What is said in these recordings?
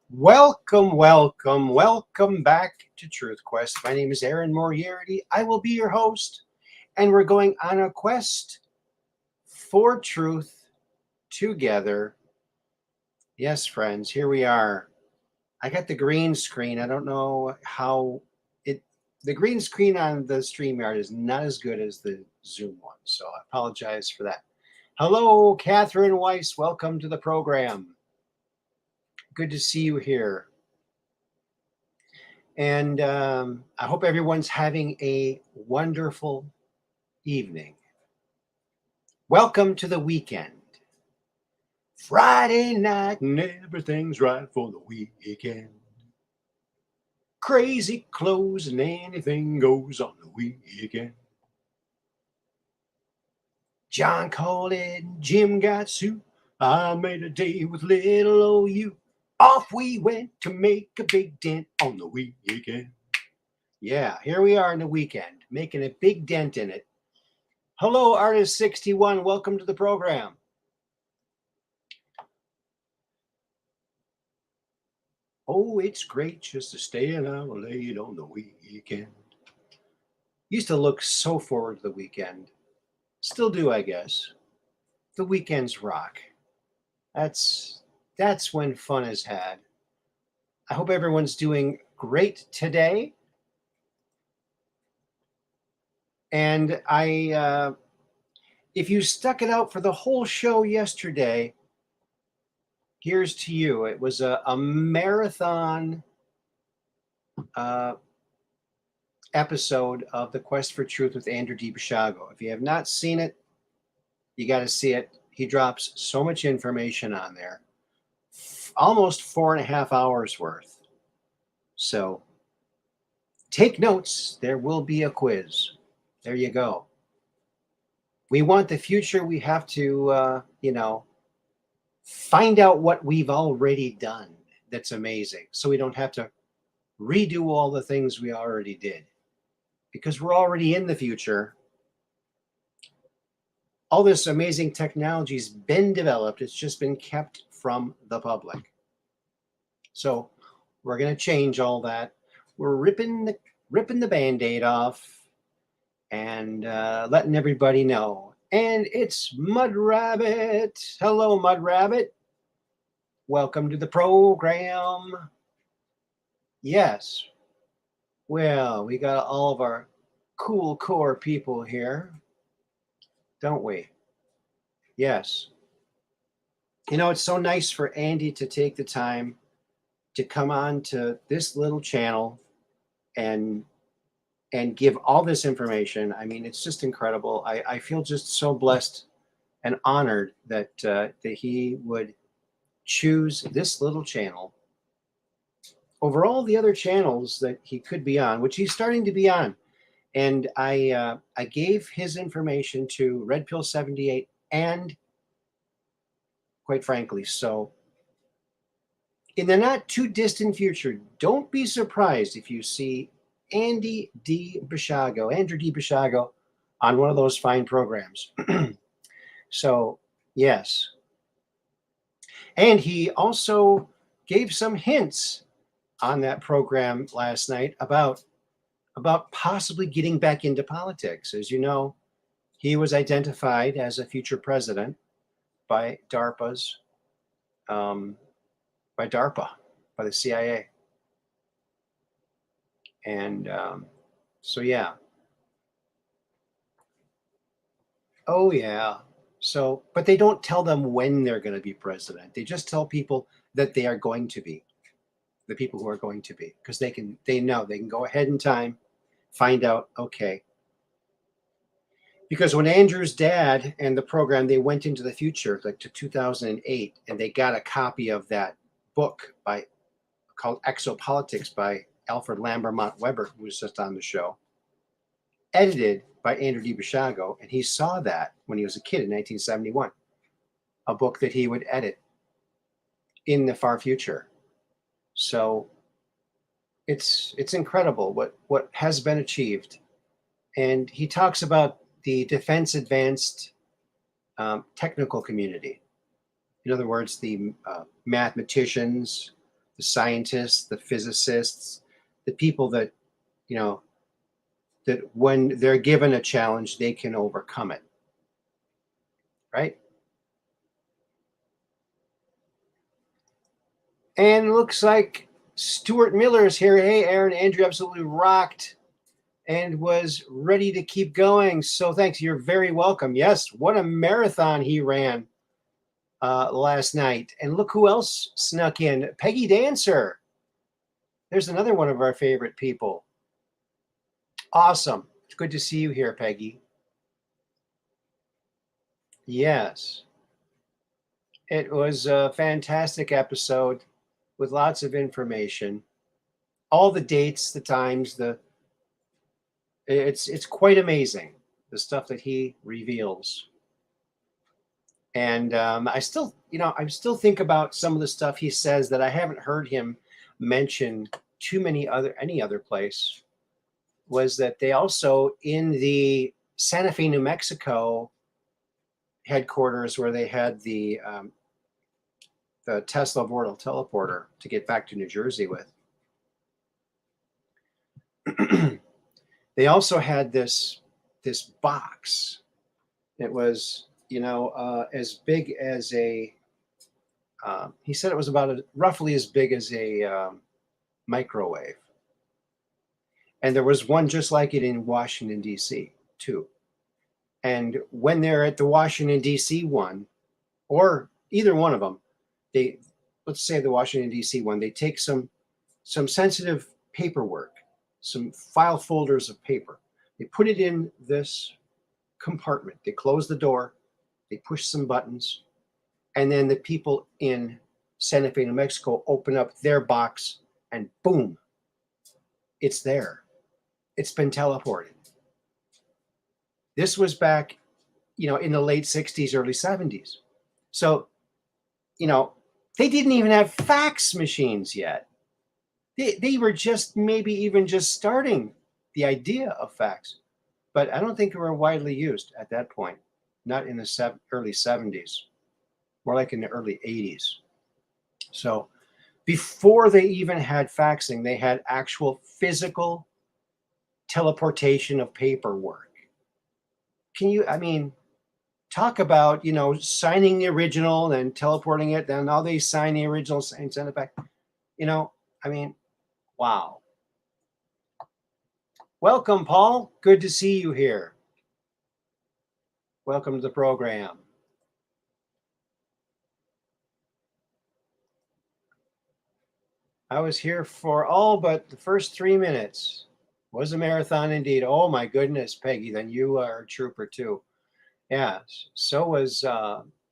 Welcome back to Truth Quest. My name is Aaron Moriarity. I will be your host, and we're going on a quest for truth together. Yes, friends, here we are. I got the green screen. I don't know how it. The green screen on the StreamYard is not as good as the Zoom one, so I apologize for that. Hello, Catherine Weiss. Welcome to the program. Good to see you here. And I hope everyone's having a wonderful evening. Welcome to the weekend. Friday night and everything's right for the weekend. Crazy clothes and anything goes on the weekend. John called it, Jim got sued. I made a day with little old you. Off we went to make a big dent on the weekend. Yeah, here we are in the weekend, making a big dent in it. Hello, Artist 61. Welcome to the program. Oh, it's great just to stay out late on the weekend. Used to look so forward to the weekend. Still do, I guess. The weekends rock. That's when fun is had. I hope everyone's doing great today. And if you stuck it out for the whole show yesterday, here's to you. It was a marathon episode of The Quest for Truth with Andrew DiBisciago. If you have not seen it, you got to see it. He drops so much information on there. Almost 4.5 hours worth. So take notes. There will be a quiz. There you go. We want the future. We have to, find out what we've already done that's amazing. So we don't have to redo all the things we already did. Because we're already in the future. All this amazing technology's been developed. It's just been kept from the public. So we're going to change all that. We're ripping the Band-Aid off and letting everybody know. And it's Mud Rabbit. Hello, Mud Rabbit. Welcome to the program. Yes. Well, we got all of our cool core people here, don't we? Yes. You know, it's so nice for Andy to take the time to come on to this little channel and give all this information. I mean, it's just incredible. I feel just so blessed and honored that he would choose this little channel over all the other channels that he could be on, which he's starting to be on. And I gave his information to Red Pill 78 and quite frankly, so in the not too distant future, don't be surprised if you see Andrew DiBisciago on one of those fine programs. So, yes. And he also gave some hints on that program last night about possibly getting back into politics. As you know, he was identified as a future president by by the CIA. And so, yeah. Oh, yeah. So, but they don't tell them when they're going to be president. They just tell people that they are going to be, the people who are going to be, because they know they can go ahead in time, find out, okay. Because when Andrew's dad and the program, they went into the future, like to 2008, and they got a copy of that book called Exopolitics by Alfred Lambermont Weber, who was just on the show, edited by Andrew DiBisciago, and he saw that when he was a kid in 1971, a book that he would edit in the far future. So it's incredible what has been achieved. And he talks about the defense advanced technical community. In other words, the mathematicians, the scientists, the physicists, the people that, you know, that when they're given a challenge, they can overcome it. Right? And it looks like Stuart Miller's here. Hey, Aaron, Andrew absolutely rocked and was ready to keep going. So thanks. You're very welcome. Yes, what a marathon he ran last night. And look who else snuck in. Peggy Dancer. There's another one of our favorite people. Awesome. It's good to see you here, Peggy. Yes. It was a fantastic episode with lots of information. All the dates, the times, it's quite amazing, the stuff that he reveals. And I still think about some of the stuff he says that I haven't heard him mention any other place. Was that they also in the Santa Fe, New Mexico headquarters where they had the Tesla Vortal teleporter to get back to New Jersey with. They also had this box. It was, as big as a. He said it was about roughly as big as a microwave. And there was one just like it in Washington, D.C., too. And when they're at the Washington, D.C. one, or either one of them, let's say the Washington, D.C. one, they take some sensitive paperwork, some file folders of paper. They put it in this compartment. They close the door. They push some buttons. And then the people in Santa Fe, New Mexico open up their box and boom, it's there. It's been teleported. This was back, in the late 60s, early 70s. So, they didn't even have fax machines yet. They were just maybe even just starting the idea of fax. But I don't think they were widely used at that point. Not in the early 70s. More like in the early 80s. So before they even had faxing, they had actual physical teleportation of paperwork. Talk about, signing the original and teleporting it. Then now they sign the original and send it back. Wow. Welcome, Paul. Good to see you here. Welcome to the program. I was here for all but the first 3 minutes. Was a marathon indeed. Oh my goodness, Peggy, then you are a trooper too. Yeah, so was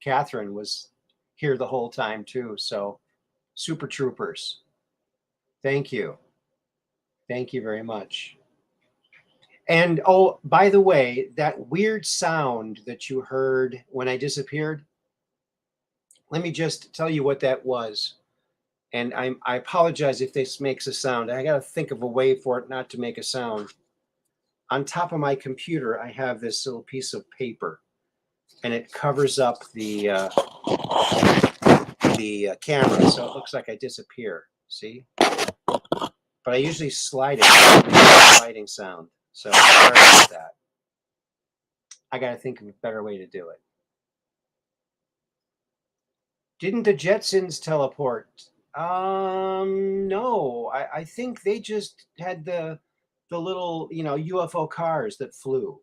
Catherine was here the whole time too. So super troopers. Thank you. Thank you very much. And oh, by the way, that weird sound that you heard when I disappeared, let me just tell you what that was. And I apologize if this makes a sound. I got to think of a way for it not to make a sound. On top of my computer, I have this little piece of paper, and it covers up the camera, so it looks like I disappear. See? But I usually slide it, sliding sound. So sorry about that. I got to think of a better way to do it. Didn't the Jetsons teleport? No. I think they just had the little, UFO cars that flew.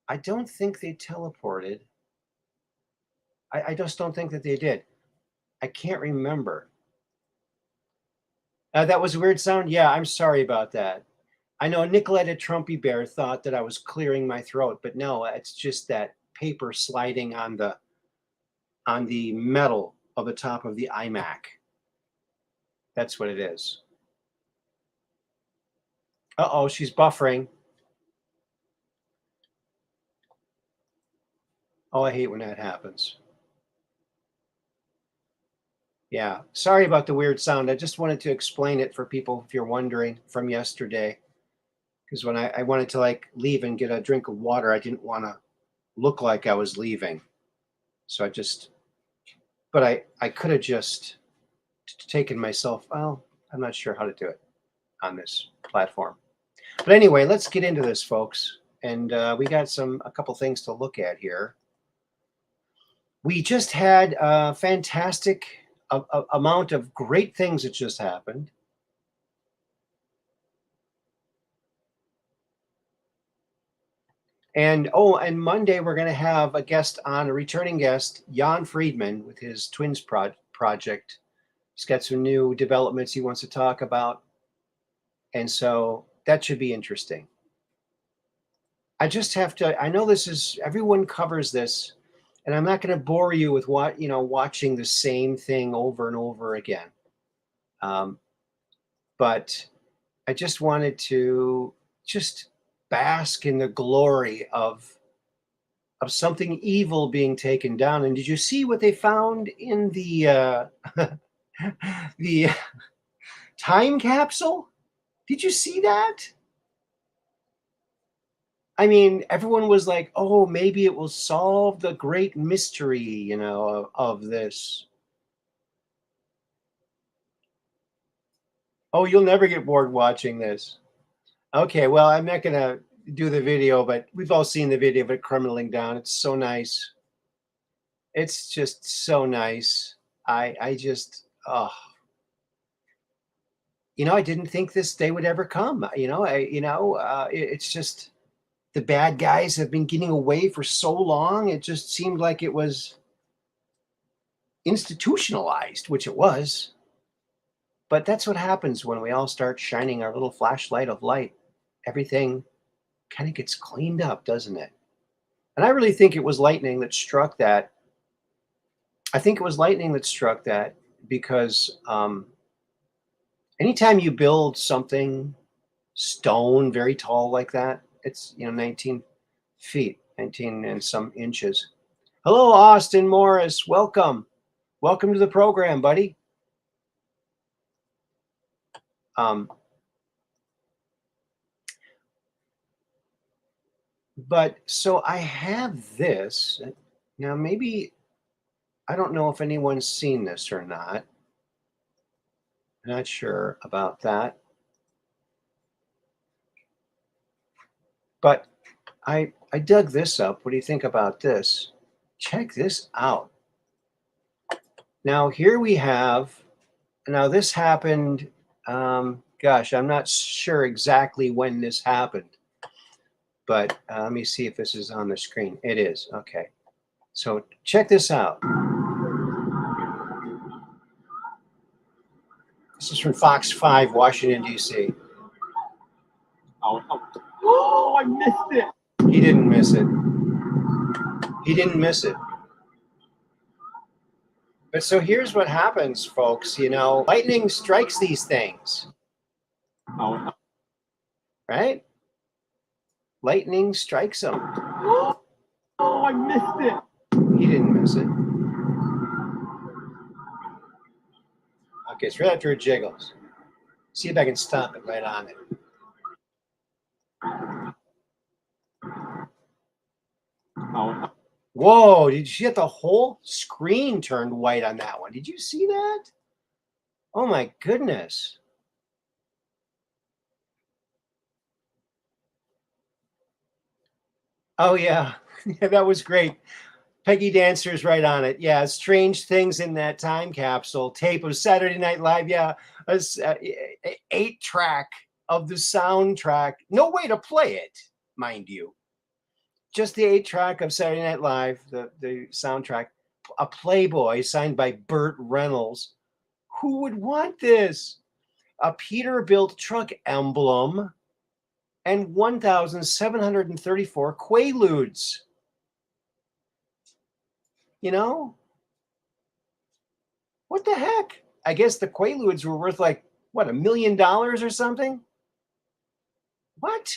I don't think they teleported. I just don't think that they did. I can't remember. That was a weird sound. Yeah, I'm sorry about that. I know Nicoletta Trumpy Bear thought that I was clearing my throat, but no, it's just that paper sliding on the metal of the top of the iMac. That's what it is. Uh-oh, she's buffering. Oh, I hate when that happens. Yeah, sorry about the weird sound. I just wanted to explain it for people if you're wondering from yesterday. Because when I wanted to leave and get a drink of water, I didn't want to look like I was leaving. So but I could have just taken myself. Well, I'm not sure how to do it on this platform. But anyway, let's get into this, folks. And we got a couple things to look at here. We just had a fantastic amount of great things that just happened. And and Monday we're going to have a guest on, a returning guest, Jan Friedman, with his Twins project. He's got some new developments he wants to talk about. And so that should be interesting. I just have to, I know everyone covers this, and I'm not going to bore you with watching the same thing over and over again. But I just wanted to just bask in the glory of something evil being taken down. And did you see what they found in the the time capsule? Did you see that? I mean, everyone was like, "Oh, maybe it will solve the great mystery, of this." Oh, you'll never get bored watching this. Okay, well, I'm not gonna do the video, but we've all seen the video of it crumbling down. It's so nice. It's just so nice. I just, oh, I didn't think this day would ever come. It's just the bad guys have been getting away for so long. It just seemed like it was institutionalized, which it was. But that's what happens when we all start shining our little flashlight of light. Everything kind of gets cleaned up, doesn't it? And I really think it was lightning that struck that. I think it was lightning that struck that because anytime you build something stone very tall like that, it's 19 feet, 19 and some inches. Hello, Austin Morris. Welcome to the program, buddy. But so I have this now. Maybe I don't know if anyone's seen this or not. I'm not sure about that. But I dug this up. What do you think about this? Check this out. Now here we have. Now this happened. Gosh, I'm not sure exactly when this happened. But let me see if this is on the screen. It is. Okay. So check this out. This is from Fox 5, Washington, D.C. Oh, I missed it. He didn't miss it. He didn't miss it. But so here's what happens, folks. Lightning strikes these things. Right? Lightning strikes them. Oh, I missed it. He didn't miss it. Okay, it's right after it jiggles. See if I can stop it right on it. Whoa, did you see that the whole screen turned white on that one? Did you see that? Oh my goodness. Oh yeah, that was great. Peggy Dancer's right on it. Yeah, strange things in that time capsule. Tape of Saturday Night Live. Yeah, 8-track of the soundtrack. No way to play it, mind you. Just the 8-track of Saturday Night Live, the soundtrack. A Playboy signed by Burt Reynolds. Who would want this? A Peterbilt truck emblem and 1,734 Quaaludes. What the heck? I guess the Quaaludes were worth like, what, $1 million or something? What?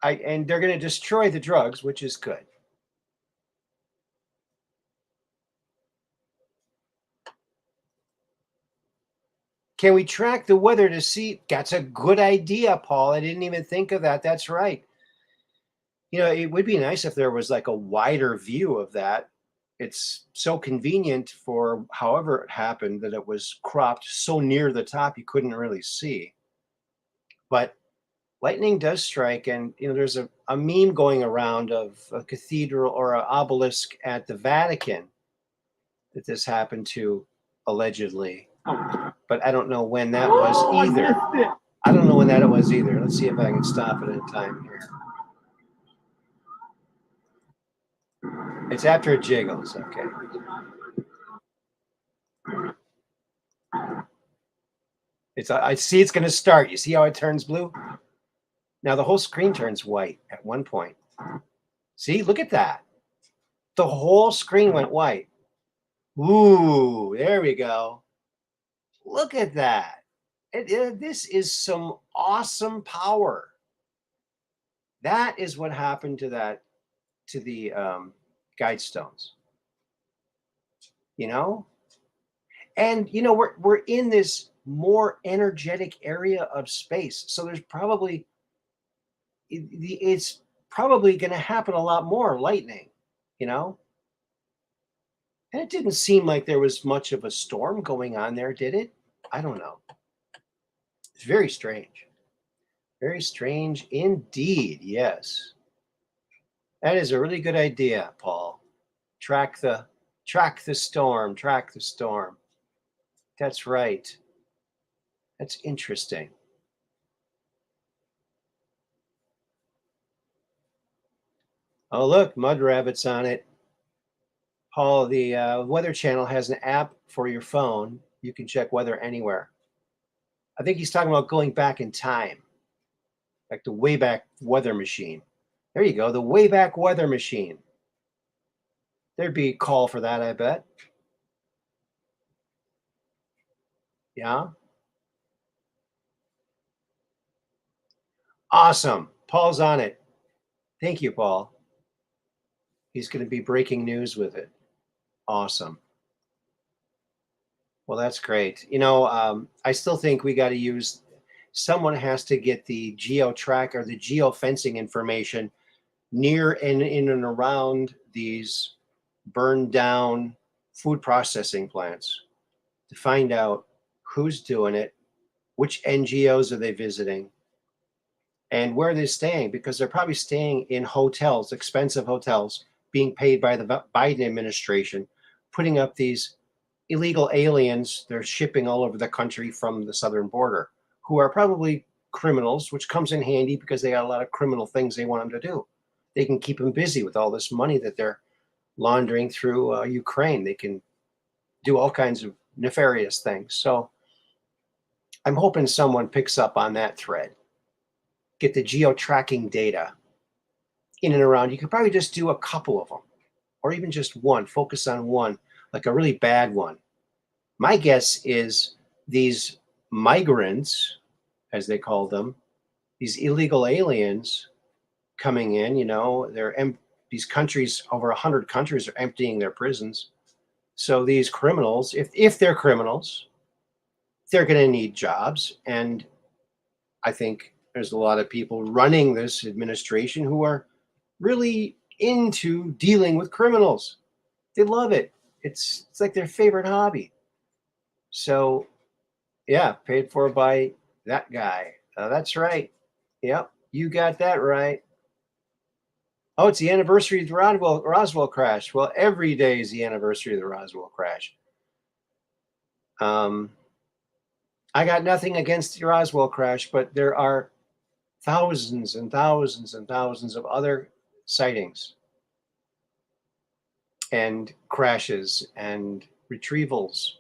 And they're going to destroy the drugs, which is good. Can we track the weather to see? That's a good idea, Paul. I didn't even think of that. That's right. It would be nice if there was like a wider view of that. it's so convenient for however it happened that it was cropped so near the top you couldn't really see. But lightning does strike, and there's a meme going around of a cathedral or an obelisk at the Vatican that this happened to, allegedly. But I don't know when that was either. I don't know when that it was either. Let's see if I can stop it in time here. It's after it jiggles. Okay. I see it's going to start. You see how it turns blue? Now the whole screen turns white at one point. See, look at that. The whole screen went white. Ooh, there we go. Look at that. This is some awesome power. That is what happened to the guide stones. And we're in this more energetic area of space. So there's probably it's probably going to happen a lot more lightning, And it didn't seem like there was much of a storm going on there, did it? I don't know. It's very strange. Very strange indeed. Yes. That is a really good idea, Paul. Track the storm. Track the storm. That's right. That's interesting. Oh, look, Mud Rabbit's on it. Paul, the Weather Channel has an app for your phone. You can check weather anywhere. I think he's talking about going back in time, like the Wayback Weather Machine. There you go, the Wayback Weather Machine. There'd be a call for that, I bet. Yeah. Awesome. Paul's on it. Thank you, Paul. He's going to be breaking news with it. Awesome. Well, that's great. I still think we got to use, someone has to get the geo-track or the geo-fencing information near and in and around these burned down food processing plants to find out who's doing it, which NGOs are they visiting, and where they're staying, because they're probably staying in hotels, expensive hotels, being paid by the Biden administration, putting up these illegal aliens they're shipping all over the country from the southern border, who are probably criminals, which comes in handy because they got a lot of criminal things they want them to do. They can keep them busy with all this money that they're laundering through Ukraine. They can do all kinds of nefarious things. So I'm hoping someone picks up on that thread. Get the geo-tracking data in and around. You could probably just do a couple of them, or even just one. Focus on one, like a really bad one. My guess is these migrants, as they call them, these illegal aliens coming in, these countries, over 100 countries, are emptying their prisons. So these criminals, if they're criminals, they're going to need jobs. And I think there's a lot of people running this administration who are really into dealing with criminals. They love it. It's like their favorite hobby. So, yeah, paid for by that guy. That's right. Yep, you got that right. Oh, it's the anniversary of the Roswell crash. Well, every day is the anniversary of the Roswell crash. I got nothing against the Roswell crash, but there are thousands and thousands and thousands of other sightings and crashes and retrievals.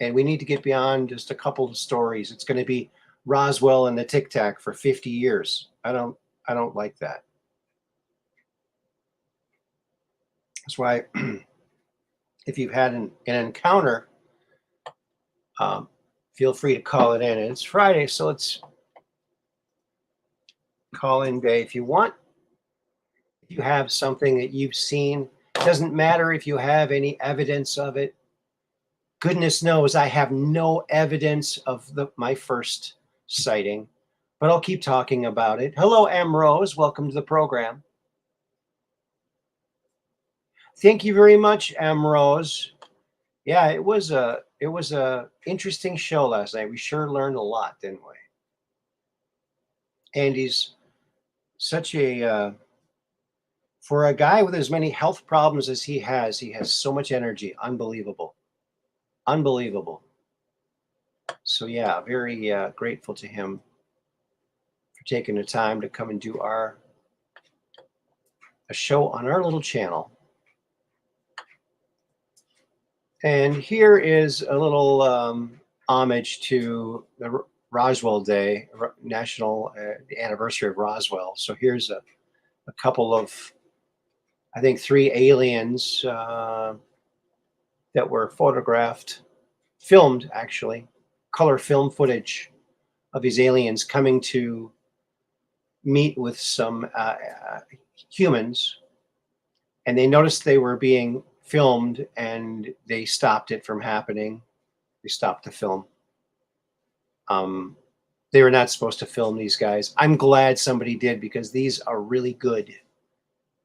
And we need to get beyond just a couple of stories. It's going to be Roswell and the Tic Tac for 50 years. I don't like that. That's why if you've had an encounter, feel free to call it in. And it's Friday, so let's call in day if you want. If you have something that you've seen, it doesn't matter if you have any evidence of it. Goodness knows I have no evidence of my first sighting, but I'll keep talking about it. Hello, M. Rose. Welcome to the program. Thank you very much, Amrose. Yeah, it was a interesting show last night. We sure learned a lot, didn't we? Andy's such a for a guy with as many health problems as he has so much energy. Unbelievable. Unbelievable. So yeah, very grateful to him for taking the time to come and do a show on our little channel. And here is a little homage to the Roswell Day, national anniversary of Roswell. So here's a couple of, I think, 3 aliens that were filmed actually, color film footage of these aliens coming to meet with some humans, and they noticed they were being filmed and they stopped it from happening. They stopped the film. They were not supposed to film these guys. I'm glad somebody did, because these are really good.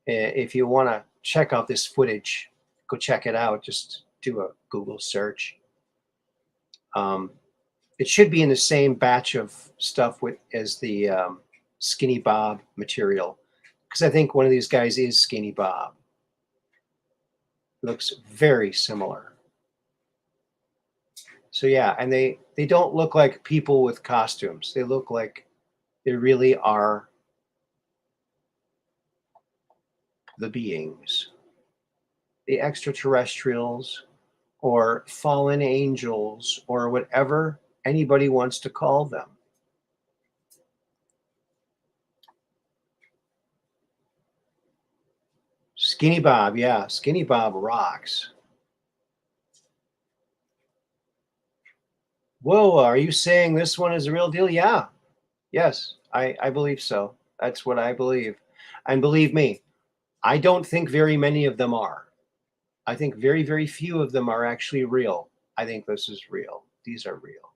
If you want to check out this footage, go check it out. Just do a Google search. It should be in the same batch of stuff as the Skinny Bob material, because I think one of these guys is Skinny Bob. Looks very similar. So yeah, and they don't look like people with costumes. They look like they really are the beings, the extraterrestrials, or fallen angels, or whatever anybody wants to call them. Skinny Bob, yeah, Skinny Bob rocks. Whoa, are you saying this one is a real deal? Yeah, yes, I believe so. That's what I believe. And believe me, I don't think very many of them are. I think very, very few of them are actually real. I think this is real. These are real.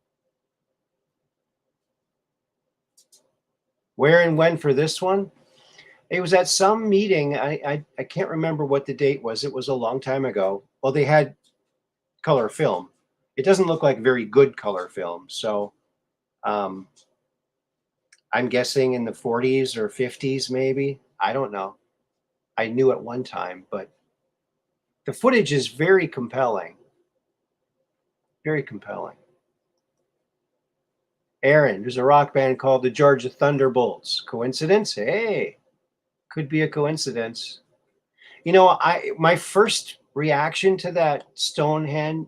Where and when for this one? It was at some meeting. I can't remember what the date was. It was a long time ago. Well, they had color film. It doesn't look like very good color film. So I'm guessing in the 40s or 50s, maybe. I don't know. I knew at one time, but the footage is very compelling. Very compelling. Aaron, there's a rock band called the Georgia Thunderbolts. Coincidence? Hey, could be a coincidence. You know, my first reaction to that Stonehenge,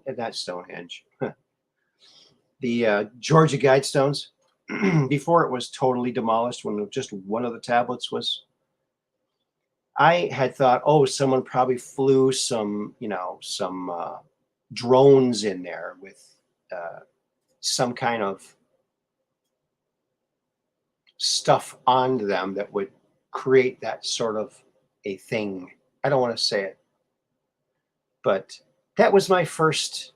the Georgia Guidestones, before it was totally demolished, when just one of the tablets was, I had thought, oh, someone probably flew some drones in there with some kind of stuff on them that would create that sort of a thing. I don't want to say it, but that was my first,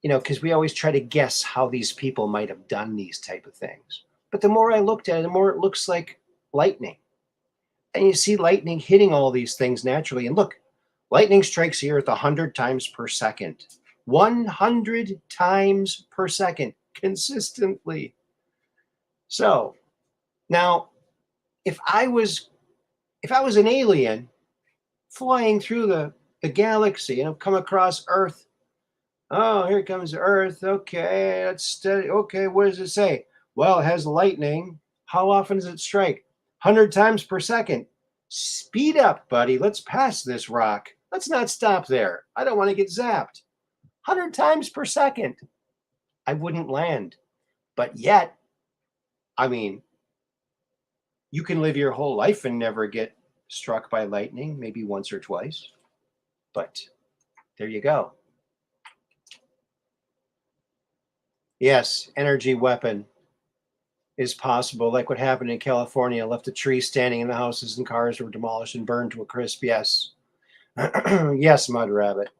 because we always try to guess how these people might have done these type of things. But the more I looked at it, the more it looks like lightning. And you see lightning hitting all these things naturally. And look, lightning strikes the earth 100 times per second. 100 times per second, consistently. So now, if I was an alien flying through the galaxy and I've come across Earth, oh, here comes Earth. Okay, let's study. Okay, what does it say? Well, it has lightning. How often does it strike? 100 times per second. Speed up, buddy. Let's pass this rock. Let's not stop there. I don't want to get zapped. 100 times per second. I wouldn't land. But yet, I mean, you can live your whole life and never get struck by lightning, maybe once or twice. But there you go. Yes, energy weapon is possible, like what happened in California. Left a tree standing in the houses and cars were demolished and burned to a crisp. Yes. Yes, Mud Rabbit.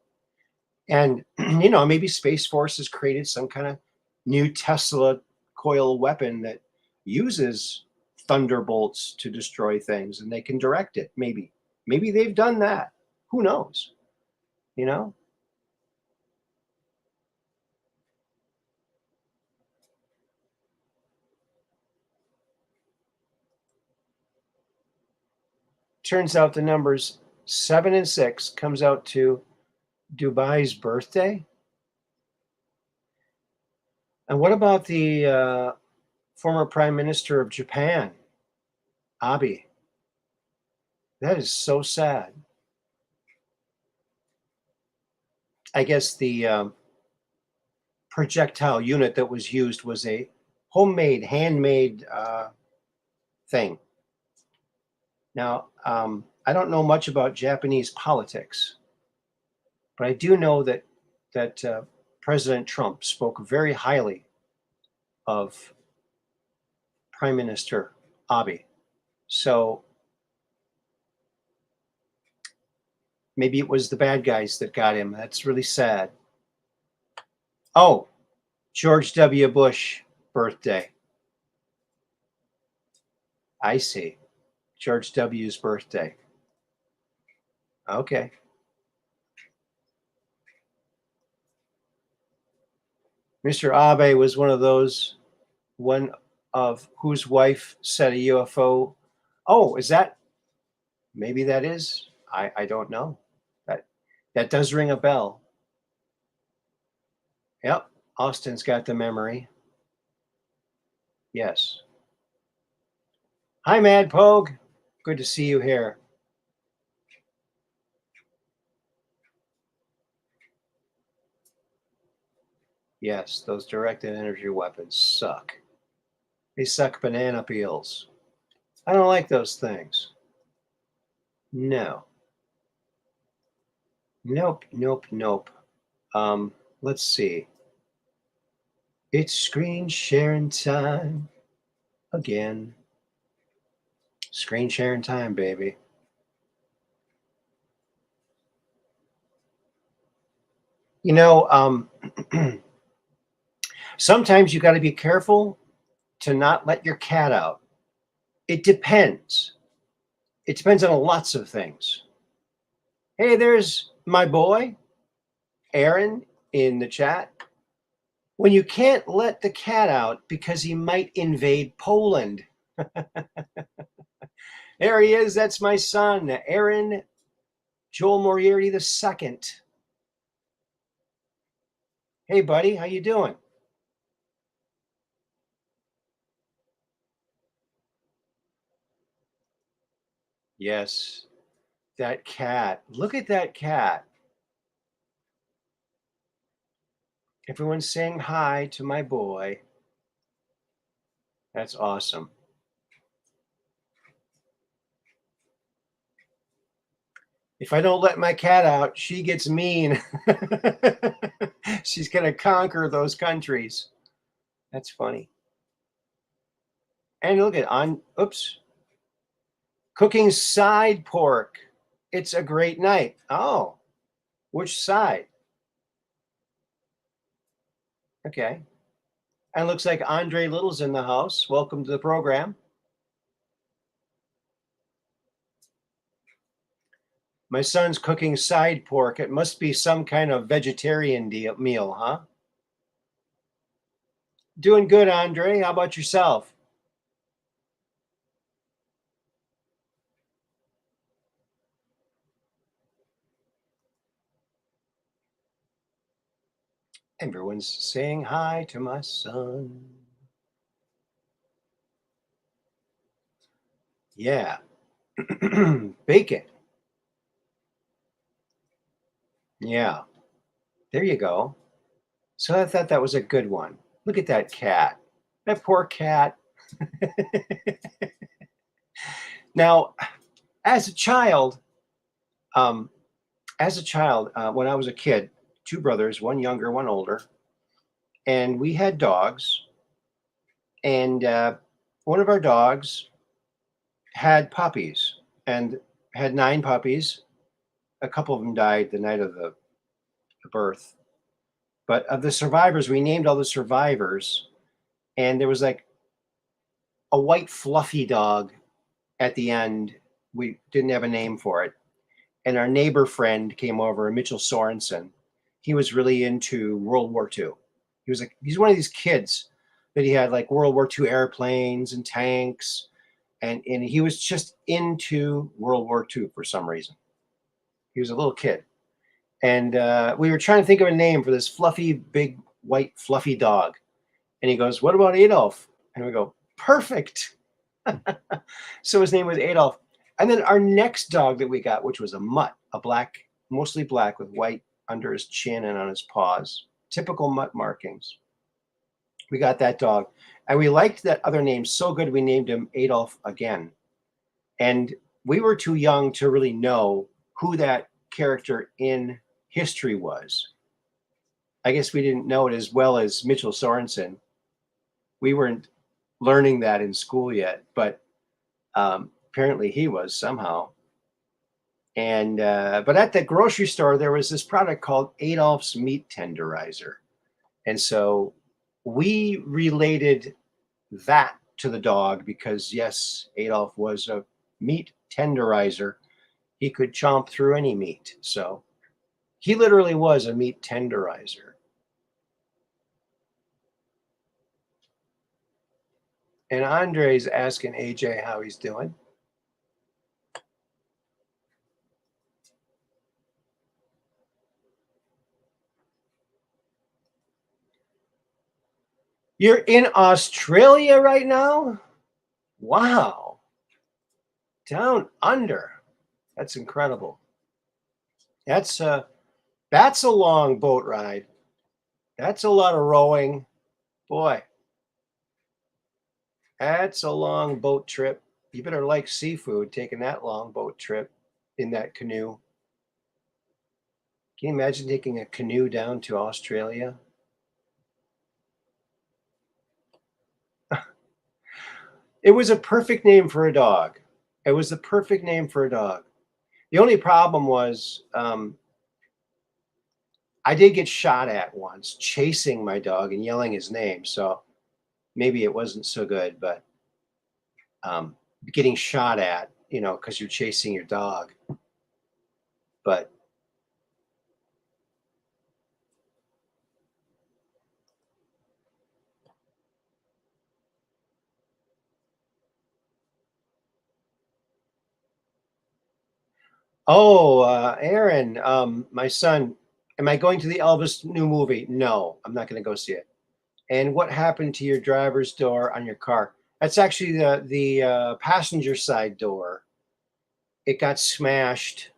And, maybe Space Force has created some kind of new Tesla coil weapon that uses thunderbolts to destroy things, and they can direct it. Maybe they've done that. Who knows? You know? Turns out the numbers 7 and 6 comes out to Dubai's birthday. And what about the former Prime Minister of Japan, Abe? That is so sad. I guess the projectile unit that was used was a homemade, handmade thing. Now, I don't know much about Japanese politics, but I do know that President Trump spoke very highly of Prime Minister Abe. So maybe it was the bad guys that got him. That's really sad. Oh, George W. Bush birthday. I see. George W.'s birthday. Okay. Mr. Abe was one of whose wife said a UFO. Oh, is that? Maybe that is. I don't know. That does ring a bell. Yep. Austin's got the memory. Yes. Hi, Mad Pogue. Good to see you here. Yes, those directed energy weapons suck. They suck banana peels. I don't like those things. No. Nope, nope, nope. Let's see. It's screen sharing time again. Screen sharing time, baby. You know, sometimes you got to be careful to not let your cat out. It depends. It depends on lots of things. Hey, there's my boy, Aaron, in the chat. When you can't let the cat out because he might invade Poland. There he is. That's my son, Aaron Joel Moriarty II. Hey, buddy, how you doing? Yes, that cat. Look at that cat. Everyone's saying hi to my boy. That's awesome. If I don't let my cat out, she gets mean. She's going to conquer those countries. That's funny. And look at oops. Cooking side pork. It's a great night. Oh, which side? Okay. And looks like Andre Little's in the house. Welcome to the program. My son's cooking side pork. It must be some kind of vegetarian meal, huh? Doing good, Andre. How about yourself? Everyone's saying hi to my son. Yeah. Bacon. Yeah. There you go. So I thought that was a good one. Look at that cat. That poor cat. Now, as a child, when I was a kid, two brothers, one younger, one older, and we had dogs. And one of our dogs had puppies and had 9 puppies. A couple of them died the night of the birth. But of the survivors, we named all the survivors. And there was like a white fluffy dog at the end. We didn't have a name for it. and our neighbor friend came over, Mitchell Sorensen. He was really into World War II. He's one of these kids that he had like World War II airplanes and tanks, and he was just into World War II for some reason. He was a little kid, and we were trying to think of a name for this fluffy, big, white, fluffy dog. And he goes, "What about Adolf?" And we go, "Perfect." So his name was Adolf. And then our next dog that we got, which was a mutt, a black, mostly black with white under his chin and on his paws, typical mutt markings. We got that dog, and we liked that other name so good we named him Adolf again. And we were too young to really know who that character in history was. I guess we didn't know it as well as Mitchell Sorensen. We weren't learning that in school yet, but apparently he was somehow. And but at the grocery store, there was this product called Adolph's Meat Tenderizer. And so we related that to the dog because, yes, Adolf was a meat tenderizer. He could chomp through any meat. So he literally was a meat tenderizer. And Andre's asking AJ how he's doing. You're in Australia right now? Wow. Down under. That's incredible. That's a long boat ride. That's a lot of rowing. Boy. That's a long boat trip. You better like seafood taking that long boat trip in that canoe. Can you imagine taking a canoe down to Australia? It was a perfect name for a dog. It was the perfect name for a dog. The only problem was I did get shot at once chasing my dog and yelling his name. So maybe it wasn't so good, but getting shot at, because you're chasing your dog. But Aaron, my son, am I going to the Elvis new movie? No, I'm not going to go see it. And what happened to your driver's door on your car? That's actually the passenger side door. It got smashed.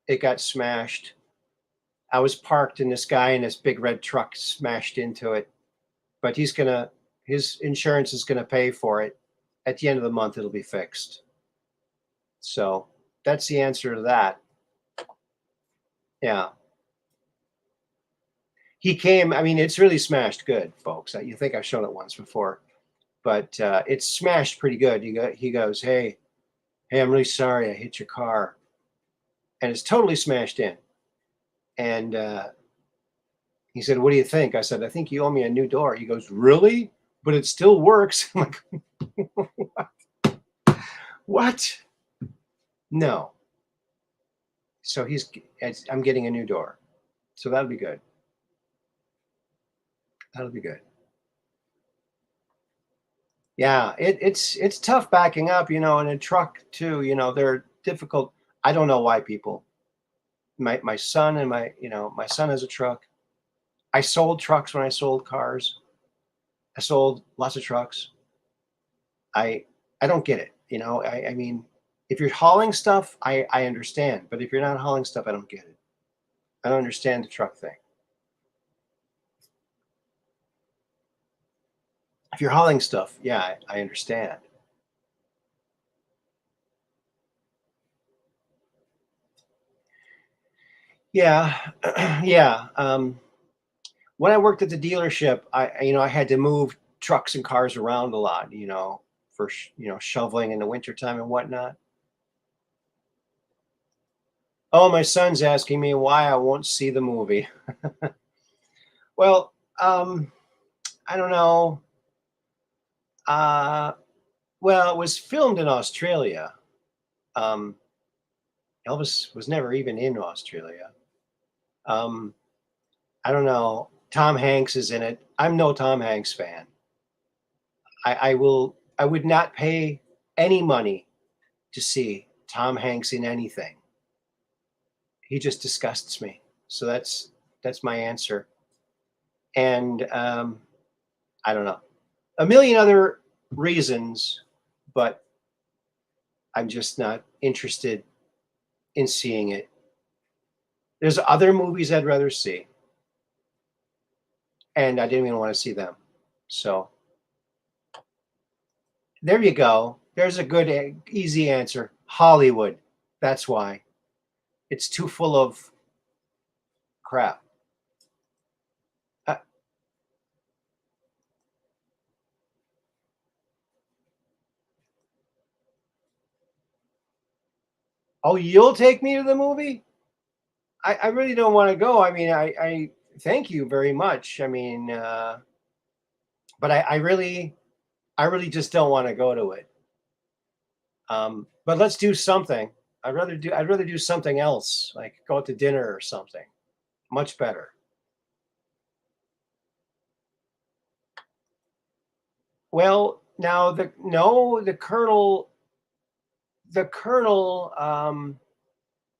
It got smashed. I was parked and this guy in this big red truck smashed into it. But his insurance is gonna pay for it. At the end of the month, it'll be fixed. So that's the answer to that. Yeah. He came, I mean, it's really smashed good, folks. You think I've shown it once before, but it's smashed pretty good. He goes, hey, I'm really sorry I hit your car. And it's totally smashed in. And he said, what do you think? I said, I think you owe me a new door. He goes, really? But it still works. I'm like, what? No. So I'm getting a new door. So that'll be good. That'll be good. Yeah, it's tough backing up, in a truck too. They're difficult. I don't know why people. My son and my son has a truck. I sold trucks when I sold cars. I sold lots of trucks. I don't get it. I mean, if you're hauling stuff, I understand. But if you're not hauling stuff, I don't get it. I don't understand the truck thing. If you're hauling stuff, yeah, I understand. Yeah, yeah. When I worked at the dealership, I had to move trucks and cars around a lot, for shoveling in the wintertime and whatnot. Oh, my son's asking me why I won't see the movie. Well, I don't know. Well, it was filmed in Australia, um, Elvis was never even in Australia. I don't know. Tom Hanks is in it. I'm no Tom Hanks fan. I would not pay any money to see Tom Hanks in anything. He just disgusts me. So that's my answer. And I don't know. A million other reasons, but I'm just not interested in seeing it. There's other movies I'd rather see, and I didn't even want to see them. So there you go. There's a good, easy answer. Hollywood. That's why. It's too full of crap. Oh, you'll take me to the movie? I really don't want to go. I mean, I thank you very much. I mean, but I really just don't want to go to it. But let's do something. I'd rather do something else, like go out to dinner or something. Much better. Well, now the colonel, the colonel,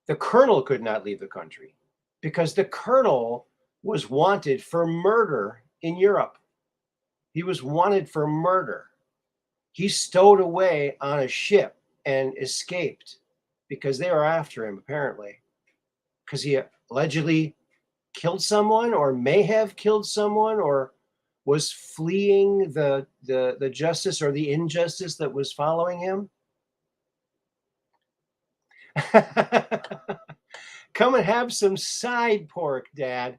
the colonel could not leave the country because the colonel was wanted for murder in Europe. He was wanted for murder. He stowed away on a ship and escaped because they were after him, apparently, because he allegedly killed someone or may have killed someone or was fleeing the justice or the injustice that was following him. Come and have some side pork, Dad.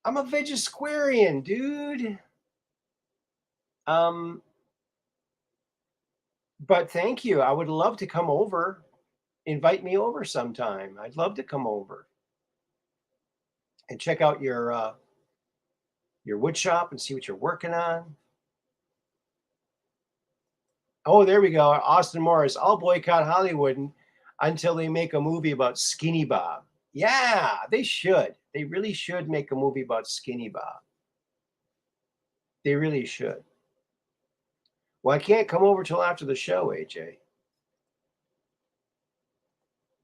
I'm a vegetarian, dude. But thank you. I would love to come over. Invite me over sometime. I'd love to come over and check out your wood shop and see what you're working on. Oh, there we go. Austin Morris. I'll boycott Hollywood until they make a movie about Skinny Bob. Yeah, they should. They really should make a movie about Skinny Bob. They really should. Well, I can't come over till after the show, AJ.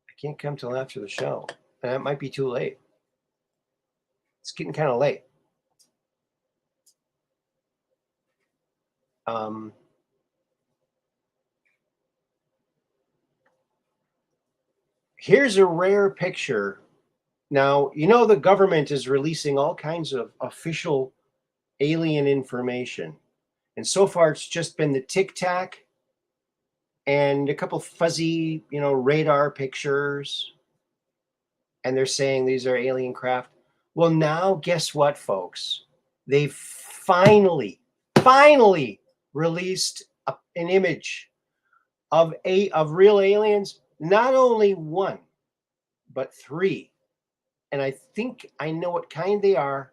I can't come till after the show. And it might be too late. It's getting kind of late. Here's a rare picture. Now, you know the government is releasing all kinds of official alien information. And so far, it's just been the Tic Tac and a couple fuzzy, radar pictures. And they're saying these are alien craft. Well, now, guess what, folks? They've finally released an image of real aliens. Not only one, but three. And I think I know what kind they are.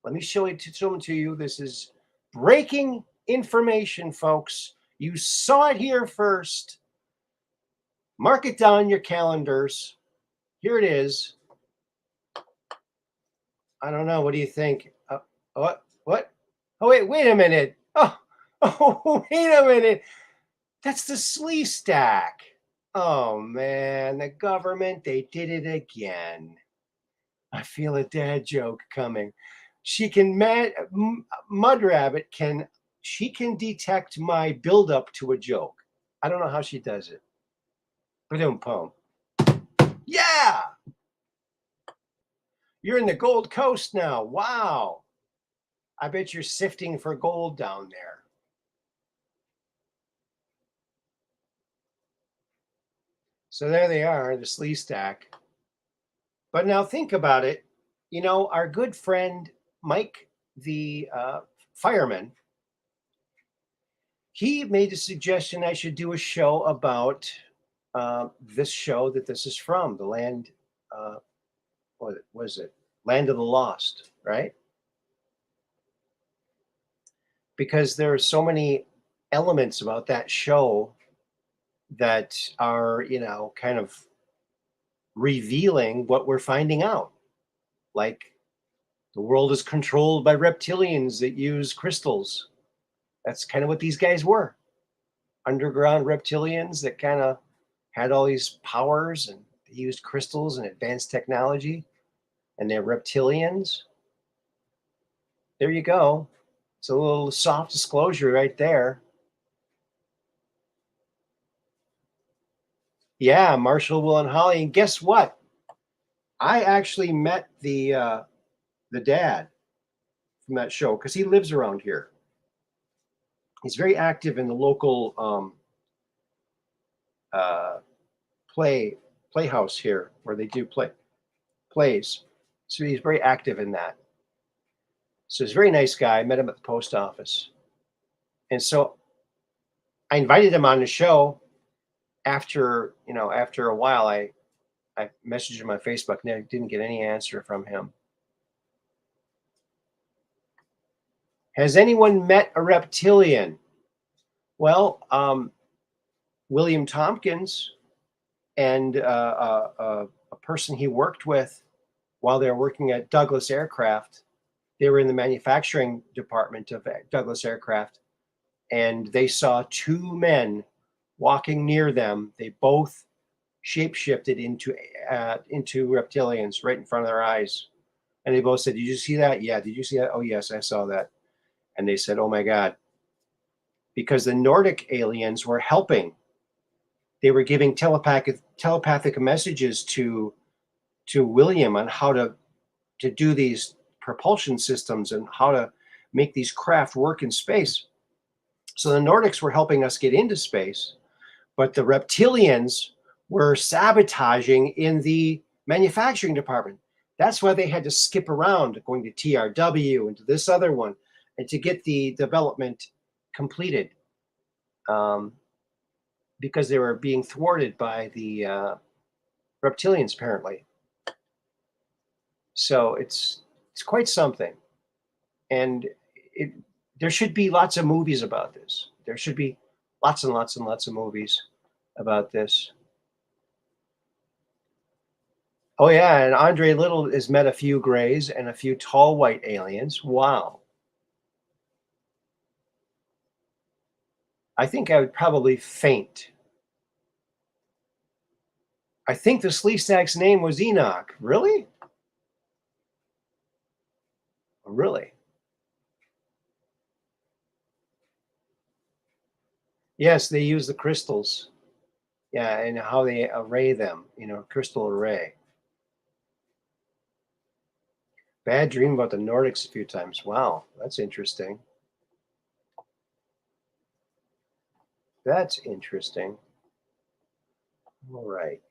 Let me show them to you. This is breaking information, folks. You saw it here first. Mark it down in your calendars. Here it is. I don't know. What do you think? What? Oh, wait a minute. Oh, wait a minute. That's the slee stack. Oh, man. The government, they did it again. I feel a dad joke coming. She can, Mud Rabbit can detect my buildup to a joke. I don't know how she does it. Ba-dum-pum. Yeah! You're in the Gold Coast now. Wow. I bet you're sifting for gold down there. So there they are, the slee stack. But now think about it. Our good friend Mike, the fireman, he made a suggestion I should do a show about this show that this is from, the land, what was it? Land of the Lost, right? Because there are so many elements about that show that are, kind of revealing what we're finding out. Like the world is controlled by reptilians that use crystals. That's kind of what these guys were. Underground reptilians that kind of had all these powers, and they used crystals and advanced technology, and they're reptilians. There you go. It's a little soft disclosure right there. Yeah, Marshall, Will, and Holly. And guess what? I actually met the dad from that show because he lives around here. He's very active in the local playhouse here where they do plays. So he's very active in that. So he's a very nice guy. I met him at the post office. And so I invited him on the show after a while. I messaged him on Facebook and I didn't get any answer from him. Has anyone met a reptilian? Well, William Tompkins and a person he worked with while they were working at Douglas Aircraft. They were in the manufacturing department of Douglas Aircraft, and they saw two men walking near them. They both shapeshifted into reptilians right in front of their eyes. And they both said, "Did you see that?" "Yeah." "Did you see that?" "Oh, yes, I saw that." And they said, "Oh my God." Because the Nordic aliens were helping. They were giving telepathic messages to William on how to do these propulsion systems and how to make these craft work in space. So the Nordics were helping us get into space, but the reptilians were sabotaging in the manufacturing department. That's why they had to skip around, going to TRW and to this other one, and to get the development completed, because they were being thwarted by the reptilians, apparently. So it's quite something. And there should be lots of movies about this. There should be lots and lots and lots of movies about this. Oh yeah, and Andre Little has met a few grays and a few tall white aliens. Wow. I think I would probably faint. I think the Sleestack's name was Enoch. Really? Really? Yes, they use the crystals. Yeah, and how they array them, crystal array. Bad dream about the Nordics a few times. Wow, that's interesting. That's interesting. All right.